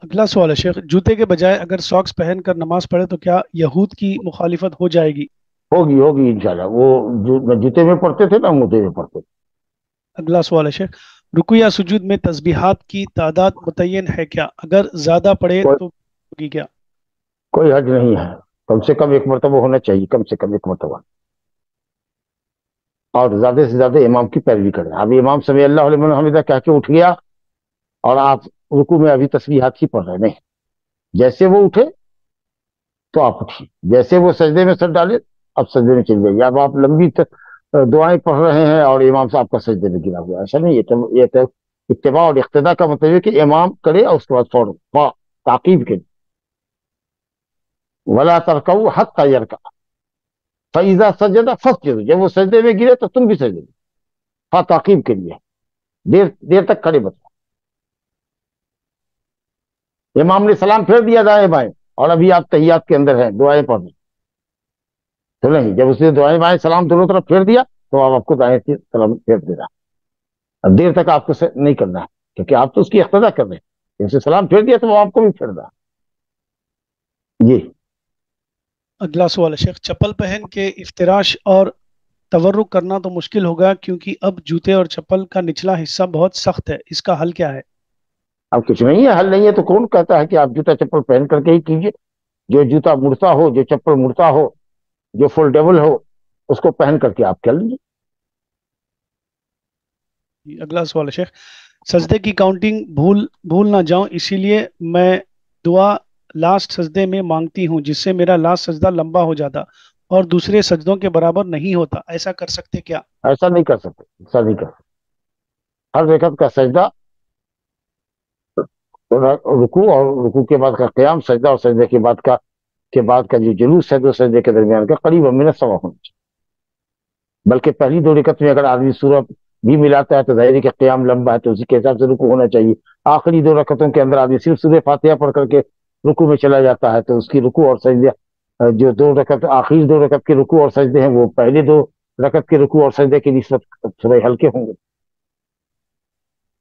اگلا سوال ہے شیخ، جوتے کے بجائے اگر ساکس پہن کر نماز پڑھے تو کیا یہود کی مخالفت ہو جائے گی؟ ہوگی انشاءاللہ، وہ جو جوتے میں پڑھتے تھے نا موتے میں پڑھتے تھے۔ اگلا سوال ہے شیخ، رکوع یا سجود میں تسبیحات کی تعداد متعین ہے کیا؟ اگر زیادہ پڑھے تو ہوگی کیا؟ کوئی حج نہیں ہے، کم سے کم ایک مرتبہ ہونا چاہیے، کم سے کم ایک مرتبہ، اور زیادہ سے زیادہ امام کی پیروی کریں۔ ابھی امام سمیع اللہ لمن حمدہ کہہ کے اٹھ گیا اور آپ رکوع میں ابھی تسبیحات ہی پڑھ رہے، نہیں، جیسے وہ اٹھے تو آپ اٹھیے، جیسے وہ سجدے میں سر ڈالے اب سجدے میں چل جائیے۔ اب آپ لمبی دعائیں پڑھ رہے ہیں اور امام صاحب کا سجدے میں گرا ہوا، ایسا نہیں، یہ تو اتباع اور اقتداء کا مطلب ہے کہ امام کرے اور اس کے بعد فوراً تعقیب کے، ولا ترکعوا حتی یرکع فاذا سجد فاسجدوا، جب وہ سجدے میں گرے تو تم بھی سجدے میں، تعقیب کے لیے دیر تک کھڑے مت۔ امام نے سلام پھیر دیا دائیں بائیں اور ابھی آپ تحیات کے اندر ہیں، دعائیں پڑھ رہے تو نہیں، جب اس نے دعائیں بائیں سلام دونوں طرف پھیر دیا تو آپ کو دائیں سے سلام پھیر دے رہا، اب دیر تک آپ کو نہیں کرنا ہے کیونکہ آپ تو اس کی اقتدا کر رہے ہیں، اسے سلام پھیر دیا تو وہ آپ کو بھی پھیر رہا۔ جی اگلا سوال ہے شیخ، چپل پہن کے افتراش اور تورک کرنا تو مشکل ہوگا کیونکہ اب جوتے اور چپل کا نچلا حصہ بہت سخت ہے، اس کا حل کیا ہے؟ اب کچھ نہیں ہے، حل نہیں ہے تو کون کہتا ہے کہ آپ جوتا چپل پہن کر کے ہی کیجیے؟ جو جوتا مڑتا ہو، جو چپل مڑتا ہو، جو فولڈیبل ہو، اس کو پہن کر کے آپ کر لیجیے۔ اگلا سوال ہے شیخ، سجدے کی کاؤنٹنگ بھول نہ جاؤں اسی لیے میں دعا لاسٹ سجدے میں مانگتی ہوں جس سے میرا لاسٹ سجدہ لمبا ہو جاتا اور دوسرے سجدوں کے برابر نہیں ہوتا، ایسا کر سکتے کیا؟ ایسا نہیں کر سکتے، ایسا نہیں کر سکتے۔ ہر رکعت کا سجدہ، رکوع اور رکوع کے بعد کا قیام، سجدہ اور سجدے کے بعد کا جو جلوس ہے دو سجدے کے درمیان کا قریب من سوا ہونا چاہیے، بلکہ پہلی دو رکعت میں اگر آدمی سورہ بھی ملاتا ہے تو ظاہر ہے کہ قیام لمبا ہے تو اسی کے حساب سے رکوع ہونا چاہیے۔ آخری دو رکعتوں کے اندر آدمی صرف سورہ فاتحہ پڑھ کر کے رکوع میں چلا جاتا ہے تو اس کی رکوع اور سجدہ جو دو رکعت آخری دو رکعت کے رکوع اور سجدے ہیں وہ پہلے دو رکعت کے رکوع اور سجدے کی نسبت تھوڑے ہلکے ہوں گے،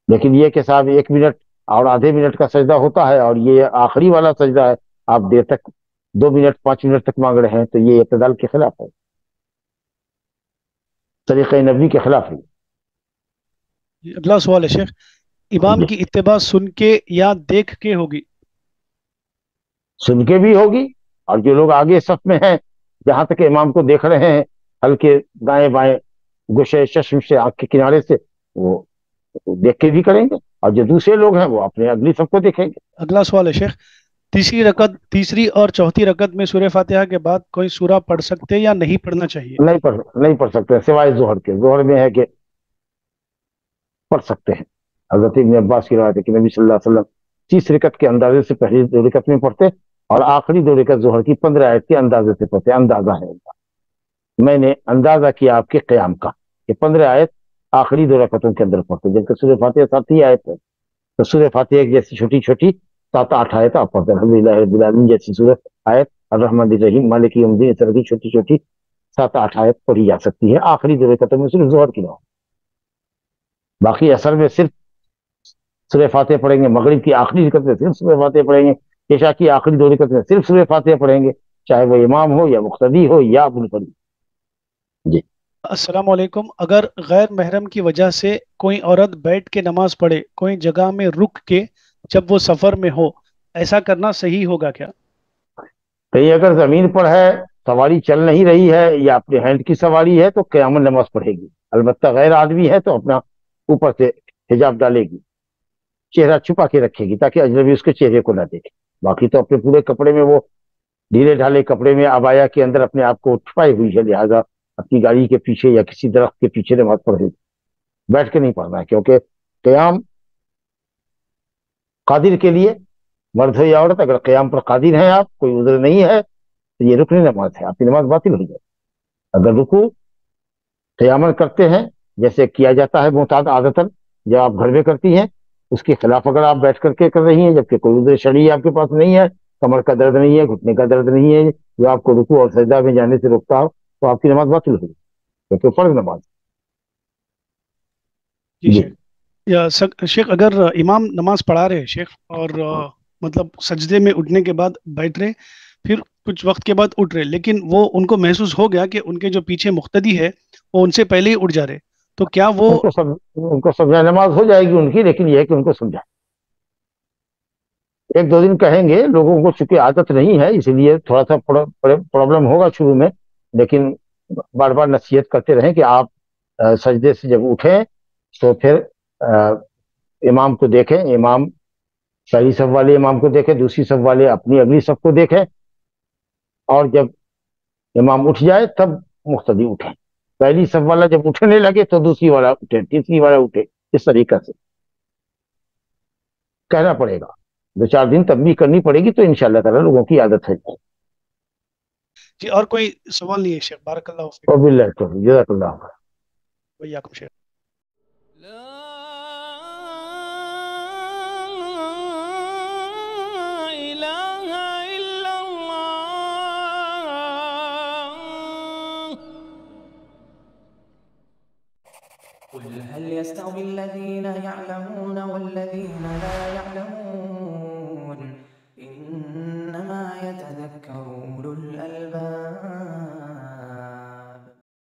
لیکن یہ کہ صاحب 1 منٹ اور آدھے منٹ کا سجدہ ہوتا ہے اور یہ آخری والا سجدہ ہے، آپ دیر تک 2 منٹ 5 منٹ تک مانگ رہے ہیں تو یہ اعتدال کے خلاف ہے، طریقہ نبوی کے خلاف ہے۔ اگلا سوال ہے شیخ، امام کی اتباع سن کے یا دیکھ کے ہوگی؟ سن کے بھی ہوگی، اور جو لوگ آگے صف میں ہیں جہاں تک امام کو دیکھ رہے ہیں ہلکے دائیں بائیں گوشے چشم سے آنکھ کے کنارے سے، وہ دیکھ کے بھی کریں گے، اور جو دوسرے لوگ ہیں وہ اپنے اگلی صف کو دیکھیں گے۔ اگلا سوال ہے شیخ، تیسری اور چوتھی رکعت میں سورہ فاتحہ کے بعد کوئی سورہ پڑھ سکتے یا نہیں پڑھنا چاہیے؟ نہیں پڑھ سکتے سوائے ظہر کے، ظہر میں ہے کہ پڑھ سکتے ہیں۔ حضرت ابن عباس کی روایت ہے کہ نبی صلی اللہ علیہ وسلم 30 رکعت کے اندازے سے پہلی 2 رکعت میں پڑھتے اور آخری 2 رکعت ظہر کی 15 آیت کے اندازے سے پڑھتے، اندازہ ہے ان کا، میں نے اندازہ کیا آپ کے قیام کا کہ 15 آیت آخری 2 رکعتوں کے اندر پڑھتے، جبکہ سورہ فاتحہ 7 ہی آیت ہے تو سورہ فاتحہ ایک جیسی چھوٹی چھوٹی 7-8 آیت آپ پڑھتے ہیں، الحمدللہ رب العالمین جیسی سورہ آیت، الرحمن الرحیم مالک یوم الدین، اس طرح کی چھوٹی چھوٹی 7-8 آیت پڑھی جا سکتی ہے آخری 2 رکعتوں میں صرف ظہر کی نہ ہو۔ باقی اثر میں صرف سورہ فاتحہ پڑھیں گے، مغرب کی آخری رکعت میں صرف سورہ فاتحہ پڑھیں گے، عشاء کی آخری 2 رکعت میں صرف سورہ فاتحہ پڑھیں گے، چاہے وہ امام ہو یا مقتدی ہو یا منفرد۔ جی السلام علیکم، اگر غیر محرم کی وجہ سے کوئی عورت بیٹھ کے نماز پڑھے کوئی جگہ میں رک کے جب وہ سفر میں ہو، ایسا کرنا صحیح ہوگا کیا؟ کہیں اگر زمین پر ہے، سواری چل نہیں رہی ہے یا اپنے ہینڈ کی سواری ہے تو قیام نماز پڑھے گی، البتہ غیر آدمی ہے تو اپنا اوپر سے حجاب ڈالے گی، چہرہ چھپا کے رکھے گی تاکہ اجنبی اس کے چہرے کو نہ دیکھے، باقی تو اپنے پورے کپڑے میں، وہ ڈھیلے ڈھالے کپڑے میں عبایا کے اندر اپنے آپ کو چھپائے ہوئی ہے، لہٰذا اپنی گاڑی کے پیچھے یا کسی درخت کے پیچھے نماز پڑھے گی۔ بیٹھ کے نہیں پڑھنا ہے، کیونکہ قیام قادر کے لیے، مرد ہو یا عورت، اگر قیام پر قادر ہیں آپ، کوئی عذر نہیں ہے تو یہ رکن نماز ہے، آپ کی نماز باطل ہو جائے۔ اگر رکوع قیامن کرتے ہیں جیسے کیا جاتا ہے معتاد عادتاً جب آپ گھر میں کرتی ہیں، اس کے خلاف اگر آپ بیٹھ کر کے کر رہی ہیں جبکہ کوئی عذر شرعی آپ کے پاس نہیں ہے، کمر کا درد نہیں ہے، گھٹنے کا درد نہیں ہے جو آپ کو رکوع اور سجدہ میں جانے سے روکتا ہو، تو آپ کی نماز باطل ہو جائے، کیونکہ فرض نماز۔ جی جی شیخ، یا شیخ اگر امام نماز پڑھا رہے شیخ اور مطلب سجدے میں اٹھنے کے بعد بیٹھ رہے، پھر کچھ وقت کے بعد اٹھ رہے، لیکن وہ ان کو محسوس ہو گیا کہ ان کے جو پیچھے مقتدی ہے وہ ان سے پہلے ہی اٹھ جا رہے، تو کیا وہ ان کو سمجھا نماز ہو جائے گی ان کی، لیکن یہ ہے کہ ان کو سمجھا، ایک دو دن کہیں گے، لوگوں کو چونکہ عادت نہیں ہے اسی لیے تھوڑا سا پرابلم ہوگا شروع میں، لیکن بار بار نصیحت کرتے رہیں کہ آپ سجدے سے جب اٹھیں تو پھر امام کو دیکھیں، امام پہلی صف والے امام کو دیکھیں، دوسری صف والے اپنی اگلی صف کو دیکھیں، اور جب امام اٹھ جائے تب مقتدی اٹھیں، پہلی صف والا جب اٹھنے لگے تو دوسری والا اٹھے، تیسری والا اٹھے، اس طریقے سے کہنا پڑے گا، 2 4 دن تبلیغ کرنی پڑے گی تو انشاءاللہ تعالی لوگوں کی عادت ہے۔ جی اور کوئی سوال نہیں ہے شیخ، بارک اللہ فیک، وباللہ التوفیق، جزاک اللہ خیر۔ ویاکم شیخ۔ لا إله إلا الله. قل هل يستوي الذين يعلمون والذين لا يعلمون